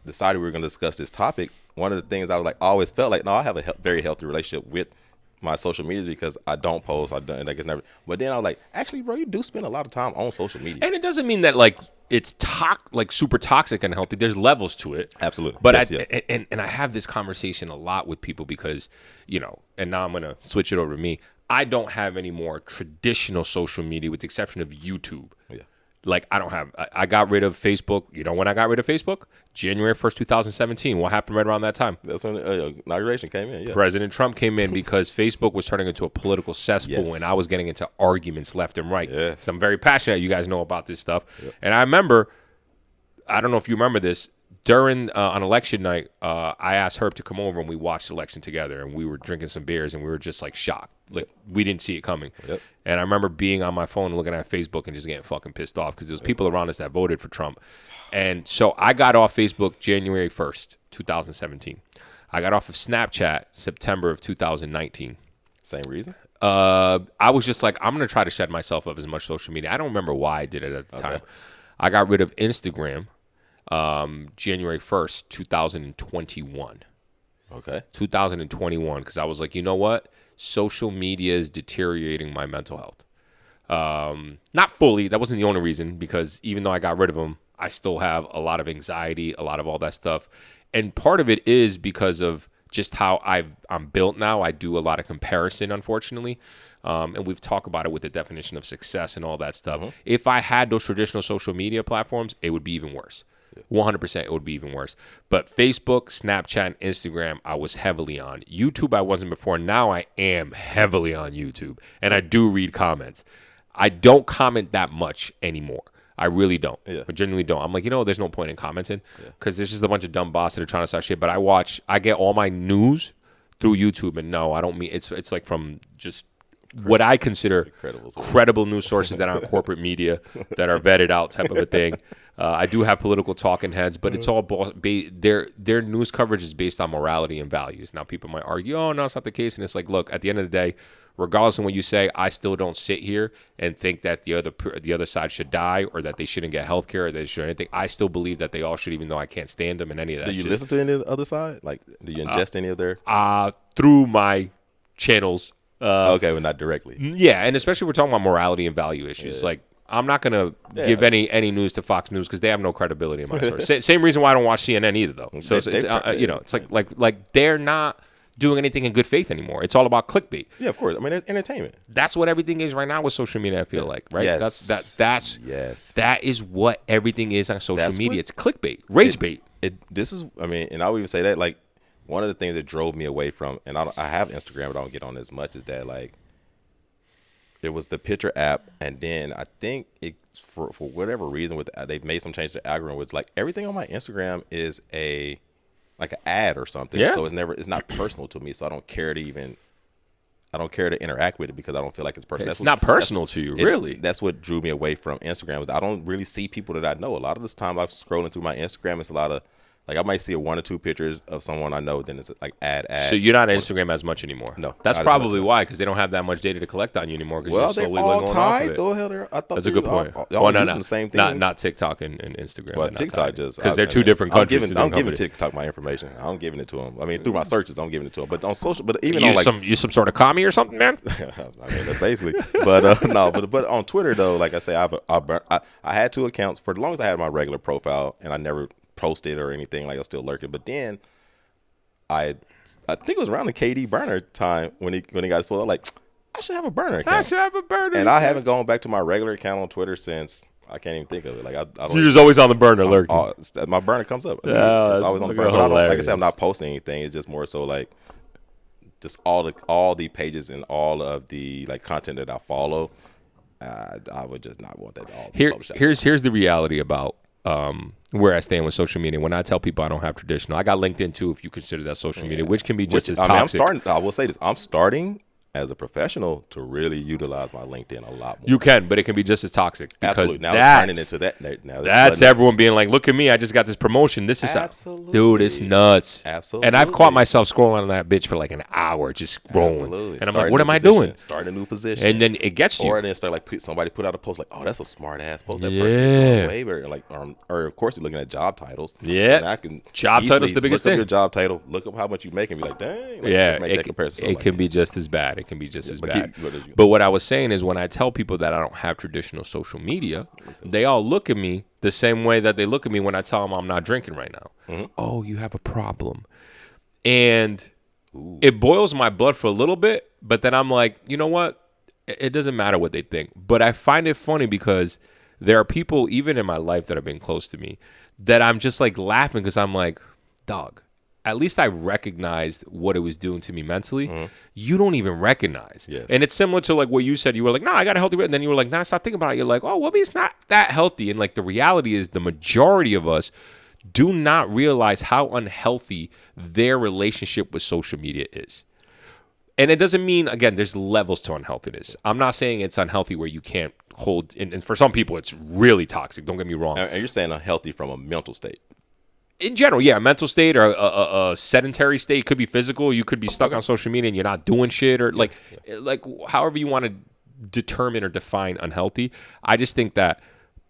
decided we were going to discuss this topic, one of the things I was like, I always felt like, no, I have a very healthy relationship with my social media because I don't post, I don't, like it's never. But then I was like, actually, bro, you do spend a lot of time on social media, And it doesn't mean that like it's like super toxic and healthy. There's levels to it. Absolutely. But Yes. And I have this conversation a lot with people because, and now I'm going to switch it over to me. I don't have any more traditional social media with the exception of YouTube. Yeah. Like I got rid of Facebook. You know when I got rid of Facebook? January 1st, 2017. What happened right around that time? That's when the inauguration came in. Yeah. President Trump came in because Facebook was turning into a political cesspool, Yes. and I was getting into arguments left and right. Yes. So I'm very passionate. You guys know about this stuff. Yep. And I remember, I don't know if you remember this, during on election night, I asked Herb to come over and we watched election together, and we were drinking some beers, and we were just like shocked. Like we didn't see it coming. Yep. And I remember being on my phone looking at Facebook and just getting fucking pissed off because there was people around us that voted for Trump. And so I got off Facebook January 1st, 2017. I got off of Snapchat September of 2019. Same reason? I was just like, I'm going to try to shut myself up as much social media. I don't remember why I did it at the time. I got rid of Instagram January 1st, 2021. Okay. 2021, because I was like, you know what? Social media is deteriorating my mental health. Not fully. That wasn't the only reason, because even though I got rid of them, I still have a lot of anxiety, a lot of all that stuff. And part of it is because of just how I'm built now. I do a lot of comparison, unfortunately. And we've talked about it with the definition of success and all that stuff. Mm-hmm. If I had those traditional social media platforms, it would be even worse. 100% it would be even worse. But Facebook, Snapchat, and Instagram, I was heavily on. YouTube, I wasn't before. Now I am heavily on YouTube. And I do read comments. I don't comment that much anymore. I really don't. Yeah. I genuinely don't. I'm like, there's no point in commenting because there's just a bunch of dumb bots that are trying to start shit. But I get all my news through YouTube. And no, I don't mean, it's like from just what I consider credible news sources that aren't corporate media that are vetted out type of a thing. I do have political talking heads, but it's all their news coverage is based on morality and values. Now, people might argue, oh, no, it's not the case. And it's like, look, at the end of the day, regardless of what you say, I still don't sit here and think that the other side should die or that they shouldn't get health care or they should anything. I still believe that they all should, even though I can't stand them and any of that. Do you listen to any of the other side? Like, do you ingest any of their? Through my channels. Okay, but not directly. Yeah, and especially we're talking about morality and value issues. Like, I'm not gonna give any news to Fox News because they have no credibility in my source. Same reason why I don't watch CNN either, though. So it's like they're not doing anything in good faith anymore. It's all about clickbait. Yeah, of course. I mean, it's entertainment. That's what everything is right now with social media. I feel like, right? Yes. That is what everything is on social media. It's clickbait, rage bait. And I'll even say that like one of the things that drove me away from, and I have Instagram, but I don't get on as much, is that like it was the picture app, and then I think it for whatever reason they've made some change to the algorithm. It's like everything on my Instagram is like an ad or something. Yeah. So it's not personal to me. So I don't care to interact with it because I don't feel like it's personal. It's not personal to you, really. That's what drew me away from Instagram. I don't really see people that I know. A lot of this time I'm scrolling through my Instagram, it's a lot of Like I might see one or two pictures of someone I know, then it's like add. So you're not on Instagram as much anymore. No, that's not as probably much. why, because they don't have that much data to collect on you anymore. Because Well, you're they're slowly all going off of tied. it. Though, hell, I thought That's a good point. Y'all no, using the same thing. not TikTok and Instagram. Well, TikTok just because they're two different countries. I'm giving TikTok my information. I'm giving it to them. I mean, through my searches, I'm giving it to them. But on social, but even on like you some sort of commie or something, man. I mean, basically. But no, but on Twitter though, like I say, I had 2 accounts for as long as I had my regular profile, and I never posted or anything. Like I was still lurking. But then I think it was around the KD burner time when he got exposed. I'm like, I should have a burner account. I should have a burner. And I haven't gone back to my regular account on Twitter since I can't even think of it. Like I don't. So you're just always on the burner lurking. My burner comes up. Yeah, it's always on the burner. But like I said, I'm hilarious. not posting anything. It's just more so like just all the pages and all of the like content that I follow. I would just not want that all. Here's the reality about where I stand with social media. When I tell people I don't have traditional, I got LinkedIn too, if you consider that social media, which can be just as toxic. I will say this. I'm starting as a professional to really utilize my LinkedIn a lot more. You can, but it can be just as toxic. Absolutely. Now it's turning into that. Now that's everyone being like, look at me, I just got this promotion. This is absolutely, dude, it's nuts. Absolutely. And I've caught myself scrolling on that bitch for like an hour, just scrolling. Absolutely. And I'm like, what am I doing? Start a new position. And then it gets you. Or then start like somebody put out a post like, oh, that's a smart ass post. That person Yeah. is doing way better. Like, or of course you're looking at job titles. Yeah. So now I can Job title's the biggest look thing. Up your job title, look up how much you make, and be like, dang. Like, Yeah, make that comparison. it can be just as bad. It can be just as but bad. keep- But what I was saying is when I tell people that I don't have traditional social media, they all look at me the same way that they look at me when I tell them I'm not drinking right now. Mm-hmm. Oh, you have a problem. And it boils my blood for a little bit, but then I'm like, you know what? It doesn't matter what they think. But I find it funny because there are people, even in my life that have been close to me, that I'm just like laughing because I'm like, dog, at least I recognized what it was doing to me mentally. You don't even recognize. Yes. And it's similar to like what you said. You were like, I got a healthy weight. And then you were like, stop thinking about it. You're like, oh, well, maybe it's not that healthy. And like the reality is the majority of us do not realize how unhealthy their relationship with social media is. And it doesn't mean, again, there's levels to unhealthiness. I'm not saying it's unhealthy where you can't hold, and for some people, it's really toxic. Don't get me wrong. And you're saying unhealthy from a mental state. In general, yeah, a mental state or a sedentary state. It could be physical. You could be stuck on social media and you're not doing shit, or like however you want to determine or define unhealthy. I just think that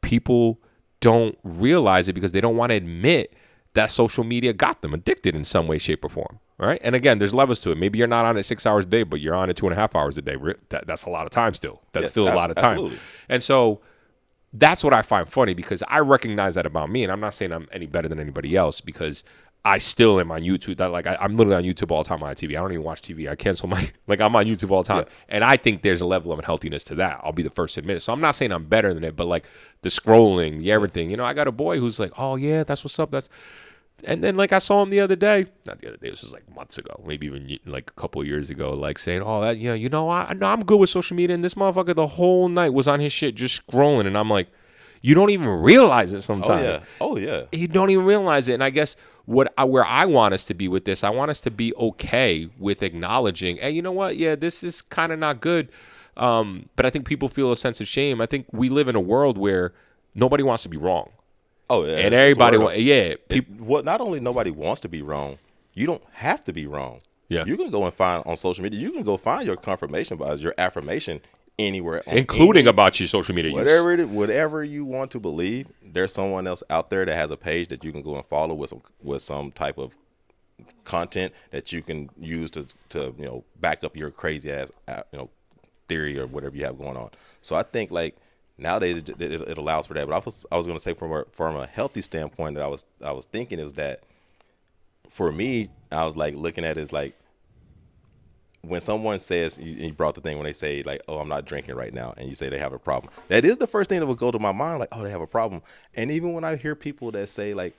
people don't realize it because they don't want to admit that social media got them addicted in some way, shape, or form. Right? And again, there's levels to it. Maybe you're not on it 6 hours a day, but you're on it 2.5 hours a day. That's a lot of time still. That's still a lot of time. Absolutely. And so that's what I find funny because I recognize that about me. And I'm not saying I'm any better than anybody else because I still am on YouTube. I'm literally on YouTube all the time on TV. I don't even watch TV. I cancel I'm on YouTube all the time. Yeah. And I think there's a level of unhealthiness to that. I'll be the first to admit it. So I'm not saying I'm better than it, but like the scrolling, the everything. I got a boy who's like, oh yeah, that's what's up. And then like I saw him the other day, not the other day, this was like months ago, maybe even like a couple of years ago, like saying, oh, that, I know I'm good with social media. And this motherfucker the whole night was on his shit just scrolling. And I'm like, you don't even realize it sometimes. Oh yeah. You don't even realize it. And I guess where I want us to be with this, I want us to be okay with acknowledging, hey, you know what? Yeah, this is kind of not good. But I think people feel a sense of shame. I think we live in a world where nobody wants to be wrong. Oh yeah. And everybody not only nobody wants to be wrong, you don't have to be wrong. Yeah. You can go and find on social media, you can go find your confirmation bias, your affirmation anywhere, including about your social media use. Whatever you want to believe, there's someone else out there that has a page that you can go and follow with some type of content that you can use to back up your crazy ass theory or whatever you have going on. So I think like nowadays it allows for that. But I was going to say from a healthy standpoint that I was thinking is that for me, I was like looking at it as like when someone says, you brought the thing when they say like, oh, I'm not drinking right now, and you say they have a problem. That is the first thing that would go to my mind, like, oh, they have a problem. And even when I hear people that say like,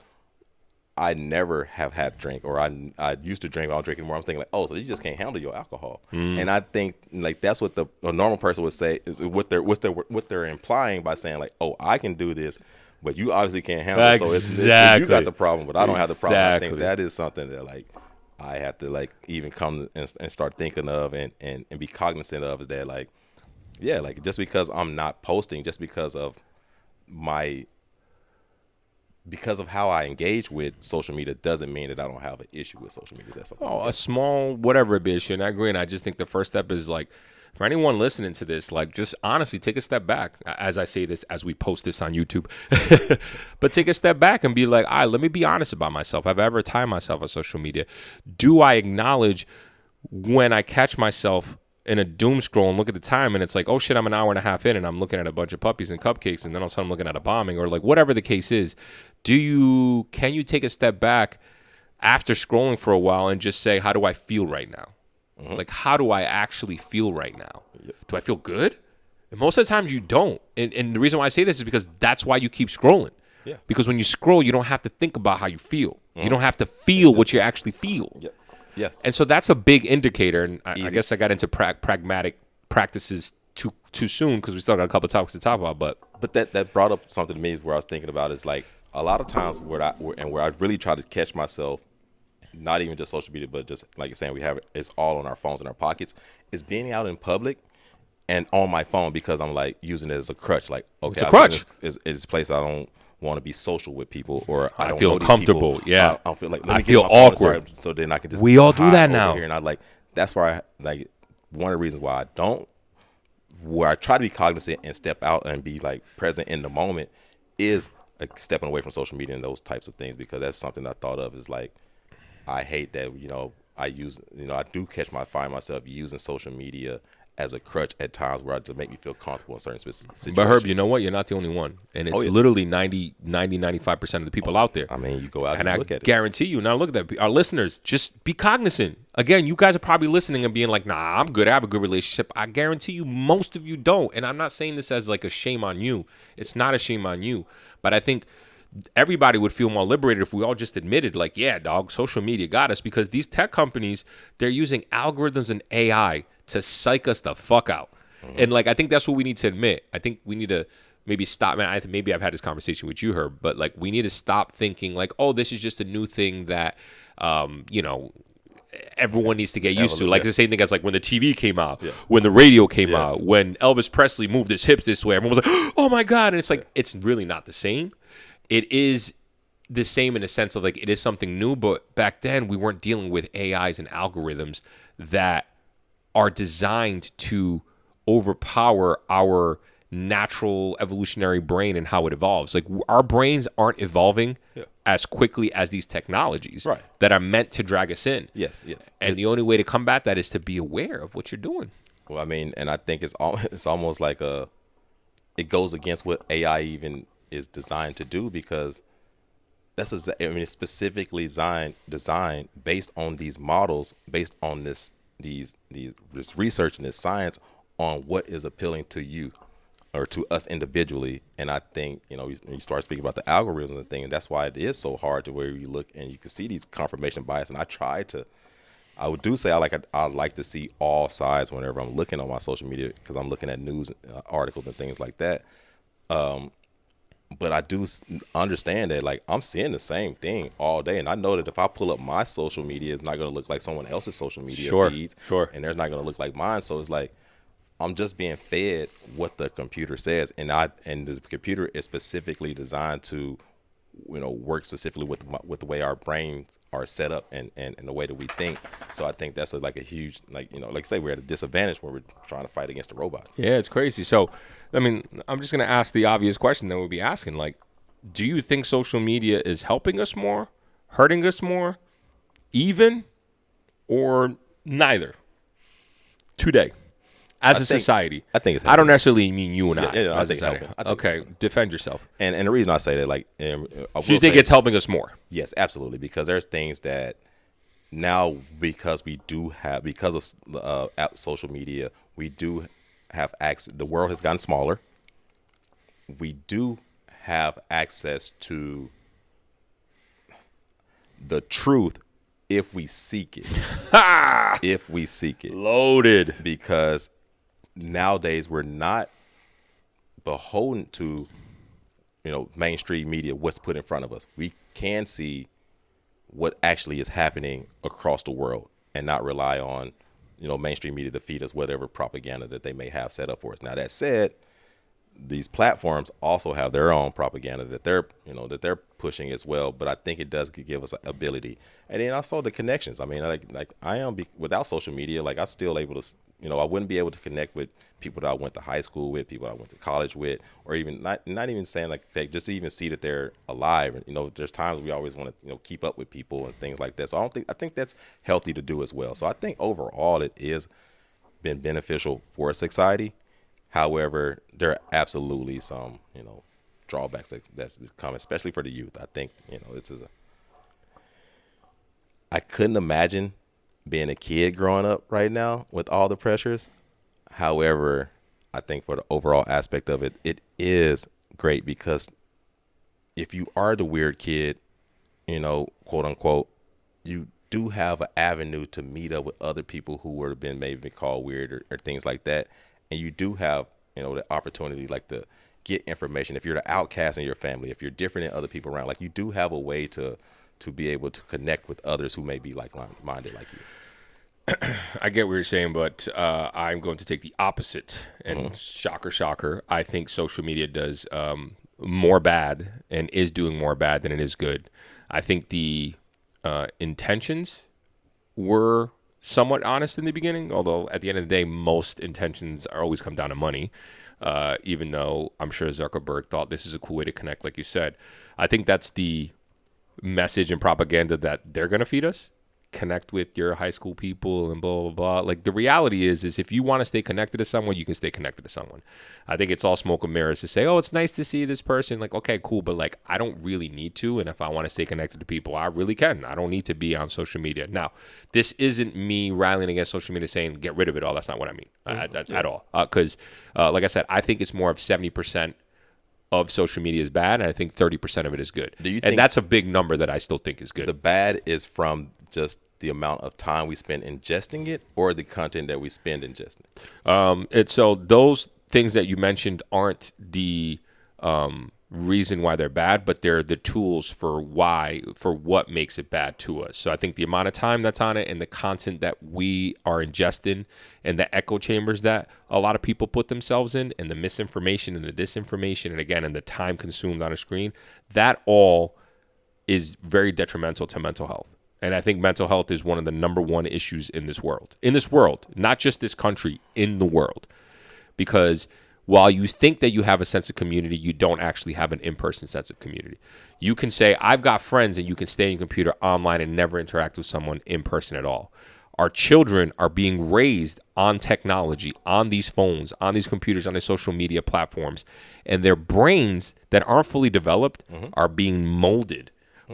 I never have had a drink, or I used to drink, but I don't drink anymore, I'm thinking like, oh, so you just can't handle your alcohol. And I think like that's what a normal person would say is what they're implying by saying like, oh, I can do this, but you obviously can't handle it. So you got the problem, but I don't have the problem. I think that is something that like I have to like even come and start thinking of and be cognizant of, is that like, yeah, like just because I'm not posting, just because of my because of how I engage with social media doesn't mean that I don't have an issue with social media. That's something. Oh, a small whatever it be issue, and I agree. And I just think the first step is like, for anyone listening to this, like, just honestly take a step back. As I say this, as we post this on YouTube, but take a step back and be like, all right, let me be honest about myself. Have I ever tied myself on social media? Do I acknowledge when I catch myself in a doom scroll and look at the time and it's like, oh shit, I'm an hour and a half in and I'm looking at a bunch of puppies and cupcakes, and then all of a sudden I'm looking at a bombing, or like whatever the case is. Can you take a step back after scrolling for a while and just say, how do I feel right now? Mm-hmm. Like, how do I actually feel right now? Yep. Do I feel good? And most of the times you don't. And the reason why I say this is because that's why you keep scrolling. Yeah. Because when you scroll, you don't have to think about how you feel. Mm-hmm. You don't have to feel what you actually feel. Yep. Yes. And so that's a big indicator. And I guess I got into pragmatic practices too soon because we still got a couple of topics to talk about. But that brought up something to me where I was thinking about is like a lot of times where I really try to catch myself, not even just social media, but just like you're saying, it's all on our phones in our pockets, is being out in public and on my phone because I'm like using it as a crutch. Like, okay, it's a crutch. It's this place I don't want to be social with people, or I don't feel know uncomfortable. People. Yeah, I don't feel like I feel awkward. So then I can just we all do that now. Here. And I like that's why one of the reasons why I try to be cognizant and step out and be like present in the moment is like stepping away from social media and those types of things, because that's something I thought of is like, I hate that, I find myself using social media as a crutch at times where to make me feel comfortable in certain situations. But Herb, you know what? You're not the only one. And it's literally 95% of the people out there. I mean, you go out and look at it. Guarantee you, now look at that. Our listeners, just be cognizant. Again, you guys are probably listening and being like, nah, I'm good. I have a good relationship. I guarantee you most of you don't. And I'm not saying this as like a shame on you. It's not a shame on you. But I think everybody would feel more liberated if we all just admitted, like, yeah, dog, social media got us, because these tech companies, they're using algorithms and AI to psych us the fuck out. Mm-hmm. And like, I think that's what we need to admit. I think we need to maybe stop. Man, maybe I've had this conversation with you, Herb, but like, we need to stop thinking like, oh, this is just a new thing that, everyone needs to get used to. Like the same thing as like when the TV came out, when the radio came out, when Elvis Presley moved his hips this way, everyone was like, oh my God. And it's like, it's really not the same. It is the same in a sense of like, it is something new, but back then we weren't dealing with AIs and algorithms that are designed to overpower our natural evolutionary brain and how it evolves. Like, our brains aren't evolving as quickly as these technologies that are meant to drag us in. Yes. And the only way to combat that is to be aware of what you're doing. Well, I mean, and I think it's almost like it goes against what AI even is designed to do, because it's specifically designed based on these models, based on this research and this science on what is appealing to you or to us individually. And I think, you start speaking about the algorithms and things, and that's why it is so hard to where you look and you can see these confirmation bias. And I would say I like to see all sides whenever I'm looking on my social media, because I'm looking at news articles and things like that. But I do understand that, like, I'm seeing the same thing all day. And I know that if I pull up my social media, it's not going to look like someone else's social media feeds. Sure. And there's not going to look like mine. So it's like, I'm just being fed what the computer says. And the computer is specifically designed to, work specifically with the way our brains are set up and the way that we think. So I think that's a huge, like I say, we're at a disadvantage when we're trying to fight against the robots. Yeah, it's crazy. So, I mean, I'm just going to ask the obvious question that we'll be asking. Like, do you think social media is helping us more, hurting us more, even, or neither today? As a society, I think it's. I don't necessarily mean you and I. I think it's okay, defend yourself. And the reason I say that, like, do you think it's helping us more? Yes, absolutely. Because there's things that now, because of social media, we do have access. The world has gotten smaller. We do have access to the truth if we seek it. If we seek it. Loaded. Because nowadays we're not beholden to mainstream media, what's put in front of us. We can see what actually is happening across the world and not rely on mainstream media to feed us whatever propaganda that they may have set up for us. Now, that said, these platforms also have their own propaganda that they're pushing as well. But I think it does give us an ability, and then also the connections. I mean, like I am without social media, like I'm still able to, I wouldn't be able to connect with people that I went to high school with, people I went to college with, or even not even saying like they just even see that they're alive. And there's times we always want to keep up with people and things like that. So I think that's healthy to do as well. So I think overall it is been beneficial for society. However, there are absolutely some, drawbacks that's come, especially for the youth. I think, I couldn't imagine being a kid growing up right now with all the pressures. However, I think for the overall aspect of it, it is great because if you are the weird kid, quote unquote, you do have an avenue to meet up with other people who would have been maybe called weird or things like that. And you do have, the opportunity like to get information. If you're the outcast in your family, if you're different than other people around, like you do have a way to be able to connect with others who may be like-minded like you. I get what you're saying, but I'm going to take the opposite. And shocker, I think social media does more bad and is doing more bad than it is good. I think the intentions were somewhat honest in the beginning, although at the end of the day, most intentions are always come down to money, even though I'm sure Zuckerberg thought this is a cool way to connect, like you said. I think that's the message and propaganda that they're going to feed us. Connect with your high school people and blah, blah, blah. Like the reality is if you want to stay connected to someone, you can stay connected to someone. I think it's all smoke and mirrors to say, oh, it's nice to see this person. Like, okay, cool. But like, I don't really need to. And if I want to stay connected to people, I really can. I don't need to be on social media. Now, this isn't me rallying against social media saying, get rid of it all. That's not what I mean at all. Because like I said, I think it's more of 70% of social media is bad. And I think 30% of it is good. And that's a big number that I still think is good. The bad is from just the amount of time we spend ingesting it or the content that we spend ingesting it? So those things that you mentioned aren't the reason why they're bad, but they're the tools for what makes it bad to us. So I think the amount of time that's on it and the content that we are ingesting and the echo chambers that a lot of people put themselves in and the misinformation and the disinformation and again, and the time consumed on a screen, that all is very detrimental to mental health. And I think mental health is one of the number one issues in this world. In this world, not just this country, in the world. Because while you think that you have a sense of community, you don't actually have an in-person sense of community. You can say, I've got friends, and you can stay on your computer online and never interact with someone in person at all. Our children are being raised on technology, on these phones, on these computers, on these social media platforms. And their brains that aren't fully developed are being molded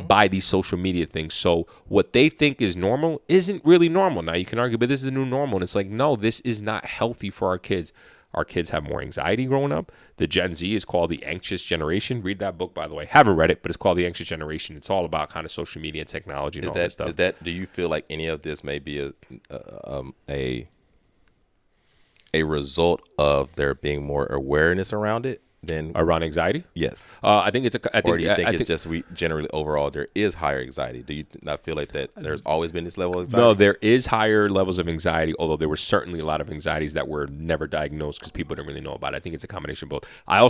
by these social media things. So what they think is normal isn't really normal. Now you can argue, but this is the new normal. And it's like, no, this is not healthy for our kids. Our kids have more anxiety growing up. The Gen Z is called the anxious generation. Read that book, by the way. Haven't read it, but it's called the anxious generation. It's all about kind of social media and technology and all that stuff. Do you feel like any of this may be a result of there being more awareness around it? Around anxiety? Yes. I think it's or do you think it's just we generally overall there is higher anxiety? Do you not feel like that there's always been this level of anxiety? No, there is higher levels of anxiety, although there were certainly a lot of anxieties that were never diagnosed because people didn't really know about it. I think it's a combination of both. I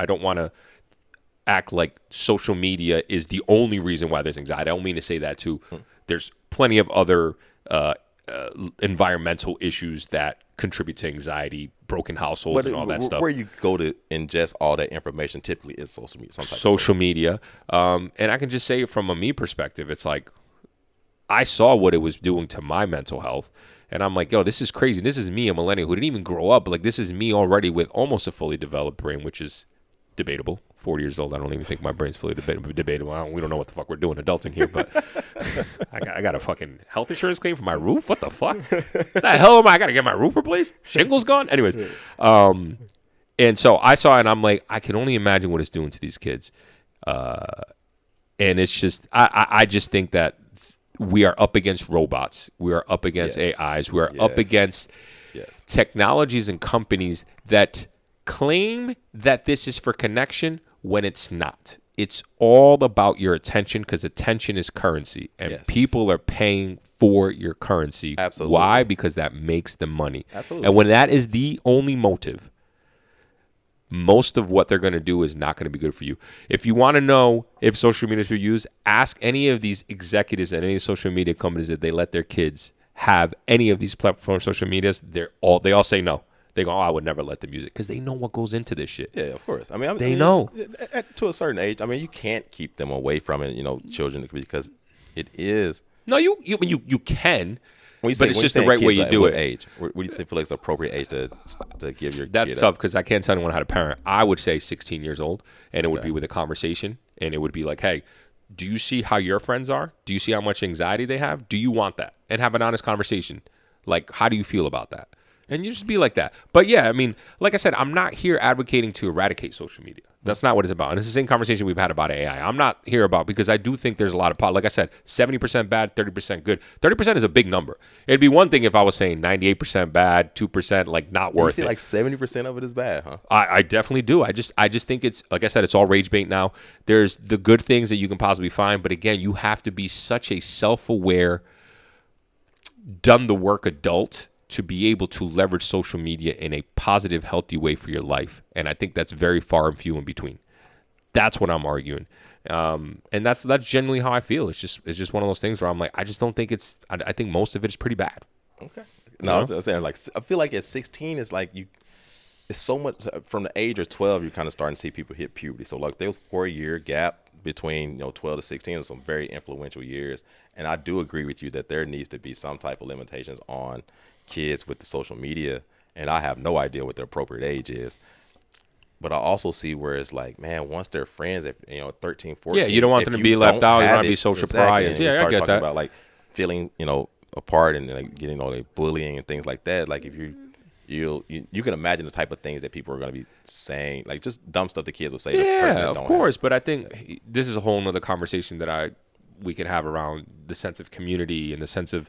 don't want to act like social media is the only reason why there's anxiety. I don't mean to say that too. There's plenty of other environmental issues that contribute to anxiety, broken households, and all that stuff. Where you go to ingest all that information typically is social media. Social media. And I can just say from a me perspective, it's like I saw what it was doing to my mental health. And I'm like, yo, this is crazy. This is me, a millennial who didn't even grow up. Like, this is me already with almost a fully developed brain, which is debatable. 40 years old, I don't even think my brain's fully debatable. We don't know what the fuck we're doing adulting here, but I got a fucking health insurance claim for my roof. What the fuck? The hell am I? Got to get my roof replaced? Shingles gone? Anyways, and so I saw it, and I'm like, I can only imagine what it's doing to these kids. And it's just, I just think that we are up against robots. We are up against AIs. We are up against technologies and companies that claim that this is for connection when it's not. It's all about your attention because attention is currency and people are paying for your currency. Absolutely. Why? Because that makes them money. Absolutely. And when that is the only motive, most of what they're going to do is not going to be good for you. If you want to know if social media is being used, ask any of these executives at any social media companies that they let their kids have any of these platform social medias. They all say no. They go, oh, I would never let them use it because they know what goes into this shit. Yeah, of course. They know. To a certain age. I mean, you can't keep them away from it. Children, because it is. No, you can. But it's just the right way you do it. Age? What do you think feel like is the appropriate age to give your That's kid tough because I can't tell anyone how to parent. I would say 16 years old, and it would be with a conversation, and it would be like, hey, do you see how your friends are? Do you see how much anxiety they have? Do you want that? And have an honest conversation. Like, how do you feel about that? And you just be like that. But yeah, I mean, like I said, I'm not here advocating to eradicate social media. That's not what it's about. And it's the same conversation we've had about AI. I'm not here about, because I do think there's a lot of, like I said, 70% bad, 30% good. 30% is a big number. It'd be one thing if I was saying 98% bad, 2% like not worth it. You feel like 70% of it is bad, huh? I definitely do. I just think it's, like I said, it's all rage bait now. There's the good things that you can possibly find. But again, you have to be such a self-aware, done the work adult to be able to leverage social media in a positive, healthy way for your life. And I think that's very far and few in between. That's what I'm arguing. And that's generally how I feel. It's just one of those things where I'm like, I just don't think I think most of it is pretty bad. Okay. No, I was saying, like, I feel like at 16, it's like it's so much from the age of 12, you're kind of starting to see people hit puberty. So like there's 4-year gap between 12 to 16 and some very influential years. And I do agree with you that there needs to be some type of limitations on kids with the social media, and I have no idea what the appropriate age is. But I also see where it's like, man, once they're friends, if 13, 14, yeah, you don't want them to be left out. You want to be social pariahs. Yeah, I get that. About like feeling, apart and like getting like bullying and things like that. Like if you can imagine the type of things that people are going to be saying, like just dumb stuff the kids will say. Yeah, of course. But I think this is a whole nother conversation that we can have around the sense of community and the sense of,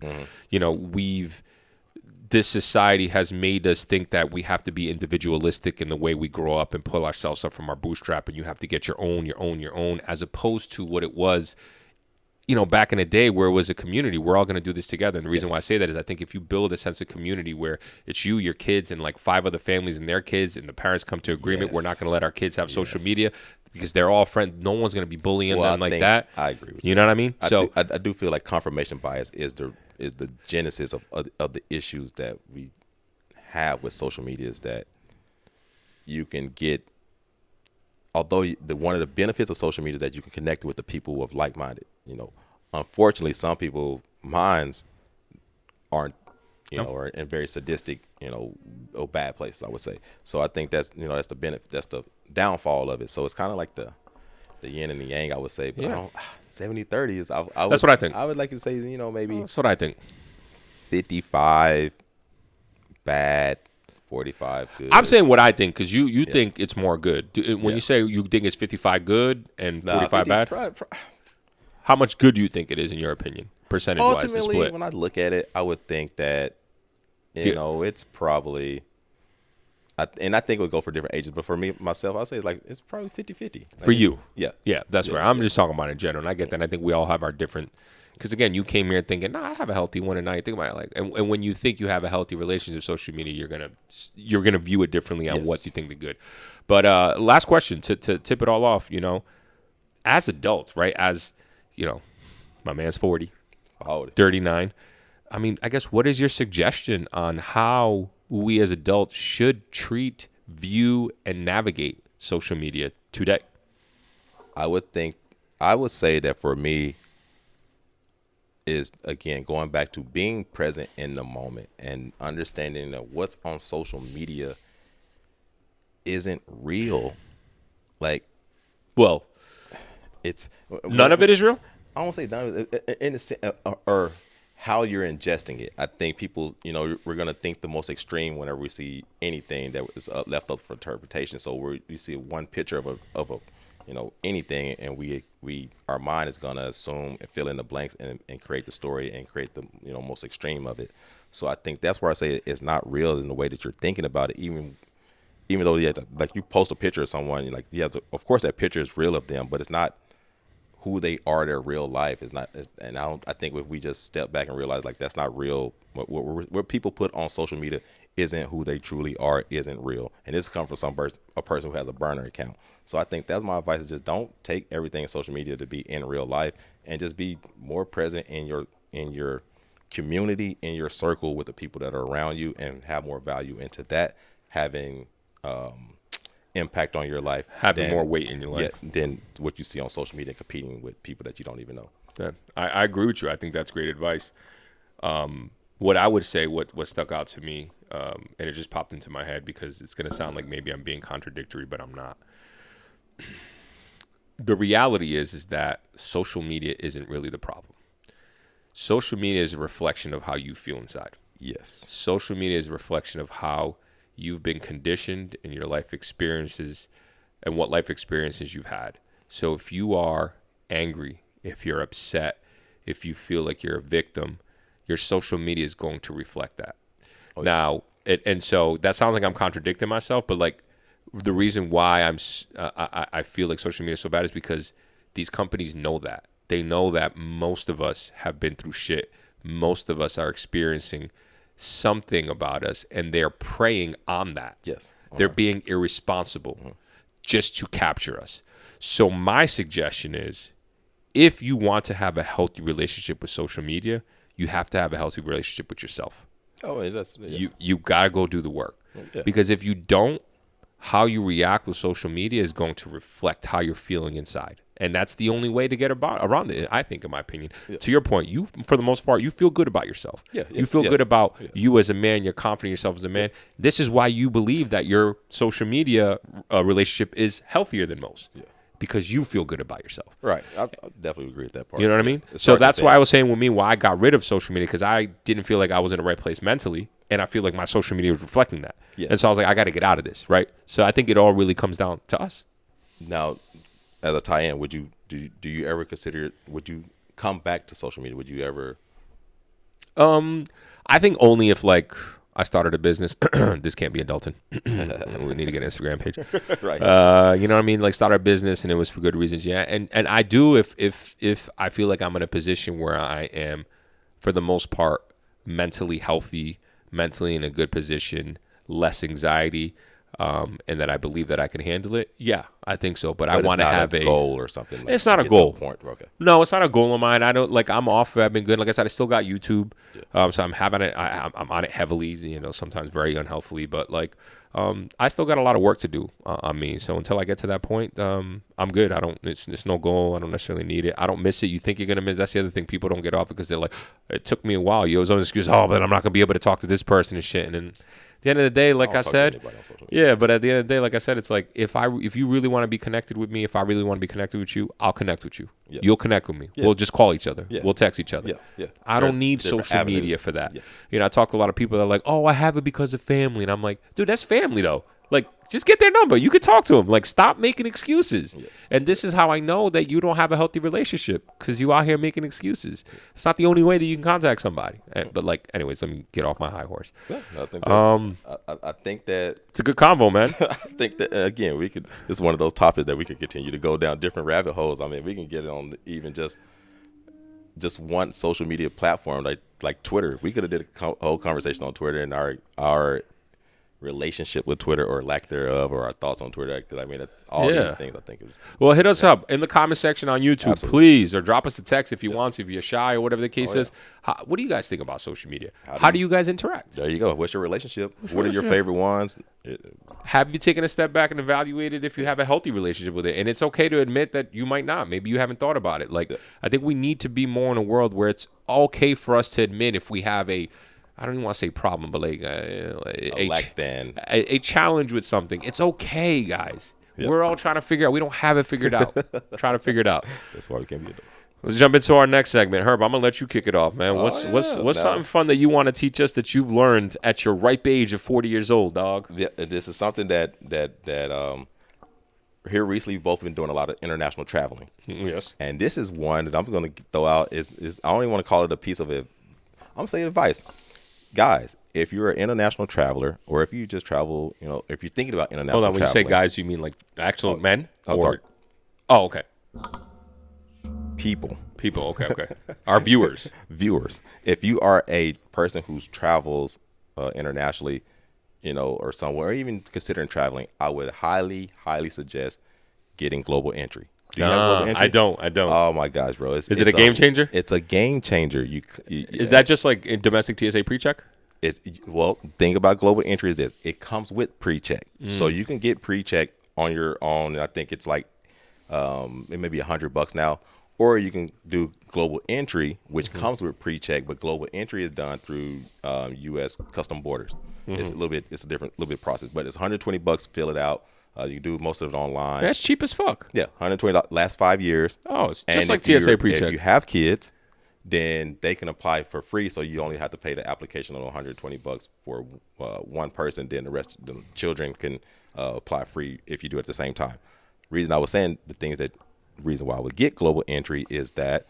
this society has made us think that we have to be individualistic in the way we grow up and pull ourselves up from our bootstrap, and you have to get your own, as opposed to what it was, back in the day where it was a community. We're all going to do this together. And the reason why I say that is I think if you build a sense of community where it's you, your kids, and like 5 other families and their kids, and the parents come to agreement, we're not going to let our kids have social media because they're all friends. No one's going to be bullying them like that. I agree with you. You know what I mean? I do feel like confirmation bias is the genesis of the issues that we have with social media, is that you can get, although one of the benefits of social media is that you can connect with the people of like-minded. Unfortunately, some people's minds aren't, are in very sadistic, or bad places, I would say. So I think that's, that's the benefit, that's the downfall of it. So it's kind of like the yin and the yang, I would say. But 70-30 is, that's what I think. I would like to say, maybe that's what I think. 55 bad, 45 good. I'm saying what I think because you think it's more good. When you say you think it's 55 good and 45 bad, how much good do you think it is in your opinion, percentage-wise, the split? When I look at it, I would think that, it's probably, and I think it would go for different ages, but for me, myself, I'll say it's probably 50-50. Like for you? Yeah. Yeah, that's right. I'm just talking about in general, and I get that. And I think we all have our different, because again, you came here thinking, I have a healthy one, and now you think about it and when you think you have a healthy relationship with social media, you're gonna view it differently on what you think the good. But last question to tip it all off, as adults, right? As my man's 40, 39. I mean, I guess what is your suggestion on how we as adults should treat, view, and navigate social media today? I would say that for me is, again, going back to being present in the moment and understanding that what's on social media isn't real. Like, well, it's none of it is real. I won't say none of it, in a sense, or how you're ingesting it. I think people, we're gonna think the most extreme whenever we see anything that is left up for interpretation. So we see one picture of a anything, and our mind is gonna assume and fill in the blanks and create the story and create the most extreme of it. So I think that's where I say it's not real in the way that you're thinking about it. Even though you have to, like, you post a picture of someone, of course that picture is real of them, but it's not who they are, their real life is not. And I think if we just step back and realize, like, that's not real, what people put on social media isn't who they truly are, isn't real. And this comes from a person who has a burner account. So I think that's my advice, is just don't take everything in social media to be in real life, and just be more present in your community, in your circle, with the people that are around you, and have more value into that, having impact on your life, having more weight in your life than what you see on social media, competing with people that you don't even know. Yeah, I agree with you. I think that's great advice. What I would say, what stuck out to me, and it just popped into my head because it's going to sound like maybe I'm being contradictory, but I'm not. The reality is that social media isn't really the problem. Social media is a reflection of how you feel inside. Yes. Social media is a reflection of how you've been conditioned in your life experiences and what life experiences you've had. So if you are angry, if you're upset, if you feel like you're a victim, your social media is going to reflect that. Oh, yeah. Now, and so that sounds like I'm contradicting myself, but like the reason why I feel like social media is so bad is because these companies know that. They know that most of us have been through shit. Most of us are experiencing something about us, and they're preying on that. Yes. They're being irresponsible just to capture us. So my suggestion is, if you want to have a healthy relationship with social media, you have to have a healthy relationship with yourself. Oh, that's yes. You got to go do the work. Yeah. Because if you don't, how you react with social media is going to reflect how you're feeling inside. And that's the only way to get around it, I think, in my opinion. Yeah. To your point, you, for the most part, you feel good about yourself. Yeah, you feel good about you as a man. You're confident in yourself as a man. Yeah. This is why you believe that your social media relationship is healthier than most. Yeah. Because you feel good about yourself. Right. I definitely agree with that part. You know what I mean? So that's why I was saying with me, why I got rid of social media, because I didn't feel like I was in the right place mentally, and I feel like my social media was reflecting that. Yeah. And so I was like, I got to get out of this, right? So I think it all really comes down to us. Now, as a tie-in, do you ever consider it, would you come back to social media? Would you ever? I think only if, like, I started a business. This can't be adulting. We need to get an Instagram page. Right. You know what I mean? Like, start a business, and it was for good reasons. Yeah. And I do if I feel like I'm in a position where I am, for the most part, mentally healthy, mentally in a good position, less anxiety, and that I believe that I can handle it. Yeah, I think so. But I want to have a goal or something. Like, it's not a goal. Okay. No, it's not a goal of mine. I don't like. I'm off. I've been good. Like I said, I still got YouTube. Yeah. So I'm having it. I'm on it heavily. You know, sometimes very unhealthily. But like, I still got a lot of work to do on me. So until I get to that point, I'm good. I don't. It's no goal. I don't necessarily need it. I don't miss it. You think you're gonna miss? That's the other thing. People don't get off because they're like, it took me a while. You always own excuse. Oh, but I'm not gonna be able to talk to this person and shit. And then at the end of the day, like I said, yeah. But at the end of the day, like I said, it's like if you really want to be connected with me, if I really want to be connected with you, I'll connect with you. Yeah. You'll connect with me. Yeah. We'll just call each other. Yes. We'll text each other. Yeah. Yeah. I don't need social media for that. Yeah. You know, I talk to a lot of people that are like, oh, I have it because of family, and I'm like, dude, that's family though. Like, just get their number. You could talk to them. Like, stop making excuses. Yeah. And this is how I know that you don't have a healthy relationship, because you out here making excuses. It's not the only way that you can contact somebody. But like, anyways, let me get off my high horse. Yeah, I think that it's a good convo, man. I think that again, it's one of those topics that we could continue to go down different rabbit holes. I mean, we can get it on even just one social media platform like Twitter. We could have did a whole conversation on Twitter and our relationship with Twitter or lack thereof, or our thoughts on Twitter. Because I mean, these things, I think it was. Well, hit us up in the comment section on YouTube, please, or drop us a text if you want to, if you're shy or whatever the case is. What do you guys think about social media? How do you guys interact? There you go. What's your relationship? What are your favorite ones? Have you taken a step back and evaluated if you have a healthy relationship with it? And it's okay to admit that you might not. Maybe you haven't thought about it. Like, I think we need to be more in a world where it's okay for us to admit if we have I don't even want to say problem, but like a challenge with something. It's okay, guys. Yep. We're all trying to figure out. We don't have it figured out. Trying to figure it out. That's why we can't be. Let's jump into our next segment. Herb, I'm gonna let you kick it off, man. What's something fun that you want to teach us that you've learned at your ripe age of 40 years old, dog? Yeah, this is something that here recently we've both been doing a lot of international traveling. Yes. And this is one that I'm gonna throw out. Is I don't even want to call it a piece of it. I'm saying advice. Guys, if you're an international traveler, or if you just travel, you know, if you're thinking about international travel. Hold on, when you say guys, you mean like actual men? Sorry. Oh, okay. People, okay. Our viewers. Viewers. If you are a person who travels internationally, or somewhere, or even considering traveling, I would highly, highly suggest getting Global Entry. Do you have Global Entry? I don't. Oh my gosh, bro! Is it a game changer? It's a game changer. Is that just like in domestic TSA pre-check? Well, thing about Global Entry is this: it comes with pre-check, so you can get pre-check on your own. And I think it's like it may be $100 now, or you can do Global Entry, which comes with pre-check, but Global Entry is done through U.S. Custom Borders. It's a different little bit process, but it's $120. Fill it out. You can do most of it online. That's cheap as fuck. Yeah, $120 last 5 years. Oh, it's And just like if TSA pre-check. If you have kids, then they can apply for free. So you only have to pay the application on $120 for one person. Then the rest of the children can apply free if you do it at the same time. Reason I was saying reason why I would get Global Entry is that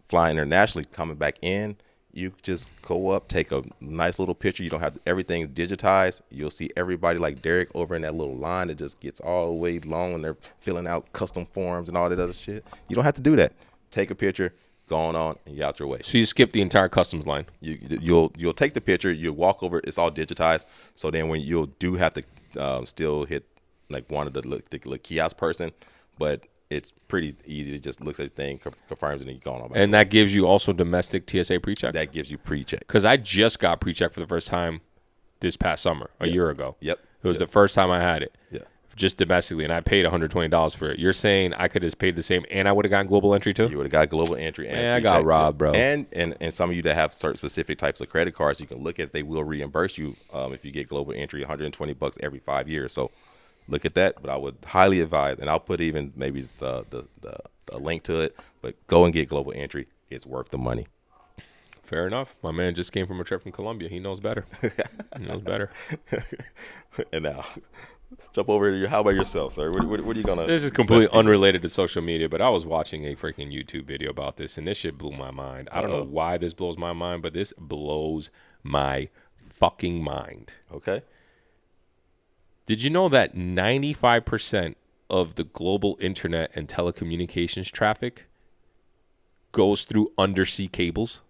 flying internationally, coming back in, you just go up, take a nice little picture. You don't have everything digitized. You'll see everybody like Derek over in that little line that just gets all the way long and they're filling out custom forms and all that other shit. You don't have to do that. Take a picture, go on, and you're out your way. So you skip the entire customs line. You'll take the picture. You walk over. It's all digitized. So then when you'll have to still hit like one of the kiosk person, but it's pretty easy. It just looks at the thing, confirms it, and you're going on. And that gives you also domestic TSA pre-check? That gives you pre-check. Because I just got pre-check for the first time this past summer, a year ago. Yep. It was the first time I had it. Yeah. Just domestically, and I paid $120 for it. You're saying I could have paid the same, and I would have gotten Global Entry too? You would have got Global Entry. And man, I got robbed, bro. And some of you that have certain specific types of credit cards, you can look at it. They will reimburse you if you get Global Entry, $120 every 5 years. So look at that. But I would highly advise, and I'll put even maybe the link to it, but go and get Global Entry. It's worth the money. Fair enough. My man just came from a trip from Colombia. He knows better. He knows better. And now, jump over to how about yourself, sir? What are you gonna? This is completely unrelated to social media, but I was watching a freaking YouTube video about this, and this shit blew my mind. I don't know why this blows my mind, but this blows my fucking mind. Okay. Did you know that 95% of the global internet and telecommunications traffic goes through undersea cables?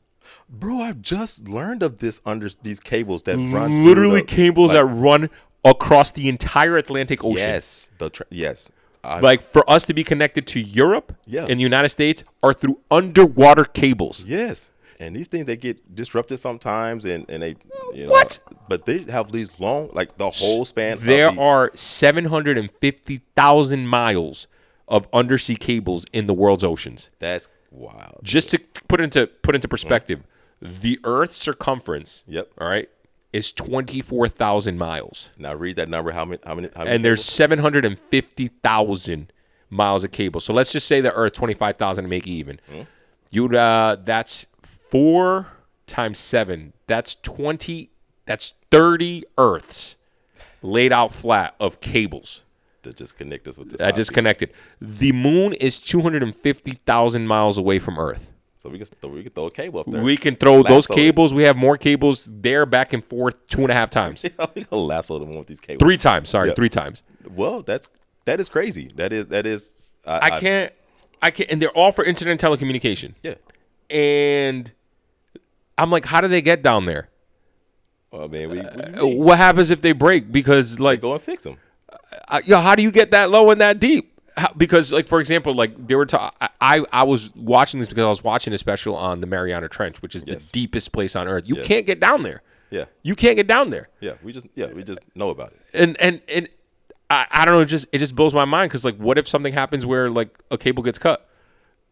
Bro, I've just learned of this under these cables that run literally cables that run across the entire Atlantic Ocean. Yes, yes. Like for us to be connected to Europe Yeah. and the United States are through underwater cables. Yes. And these things, they get disrupted sometimes, and they, What? But they have these long, like the whole span. There are 750,000 miles of undersea cables in the world's oceans. That's wild. Just to put into perspective, the Earth's circumference, Yep. all right, is 24,000 miles. Now read that number. How many? And there's 750,000 miles of cable. So let's just say the Earth 25,000 to make it even. You'd that's 4 times 7. That's 20. That's 30 Earths laid out flat of cables. to just connect us with this. I just connected. The moon is 250,000 miles away from Earth. So we can throw a cable up there. We can throw those Lasso cables. We have more cables there back and forth 2.5 times. Yeah, we can lasso them with these cables. 3 times. Sorry, Yep. 3 times. Well, that is crazy. That is. I can't. And they're all for internet and telecommunication. Yeah. And I'm like, how do they get down there? Well, man, we What happens if they break? Because like, go and fix them. how do you get that low and that deep? Because like, for example, like they were I was watching this because I was watching a special on the Mariana Trench, which is the deepest place on Earth. You can't get down there. Yeah. You can't get down there. Yeah. We just know about it. And I don't know. It just blows my mind because like, what if something happens where like a cable gets cut?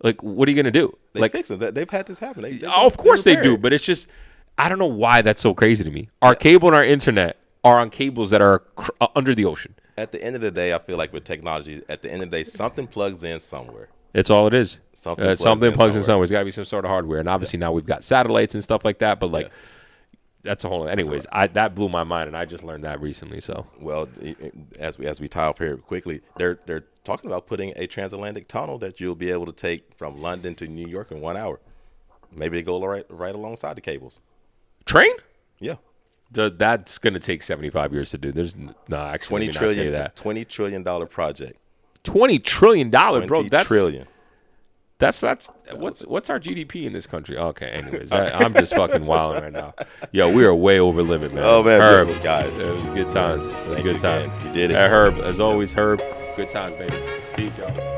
Like, what are you gonna do? They like, fix them. They've had this happen. of course they do, but it's just I don't know why that's so crazy to me. Our cable and our internet are on cables that are under the ocean. At the end of the day, I feel like with technology, at the end of the day, something plugs in somewhere. It's all it is. Something plugs in somewhere. It's got to be some sort of hardware, and obviously now we've got satellites and stuff like that. But like, that's a whole. Anyways, that blew my mind, and I just learned that recently. So well, as we tie off here quickly, they're talking about putting a transatlantic tunnel that you'll be able to take from London to New York in 1 hour. Maybe they go right alongside the cables. Train? Yeah. That's gonna take 75 years to do. There's actually $20 trillion project. $20 trillion, bro. That's trillion. That's what's our GDP in this country? Okay, anyways, I'm just fucking wilding right now. Yo, we are way over limit, man. Oh man, Herb, guys, it was good times. It was a good time. You did it, Herb, as always, Herb, good times, baby. Peace, y'all.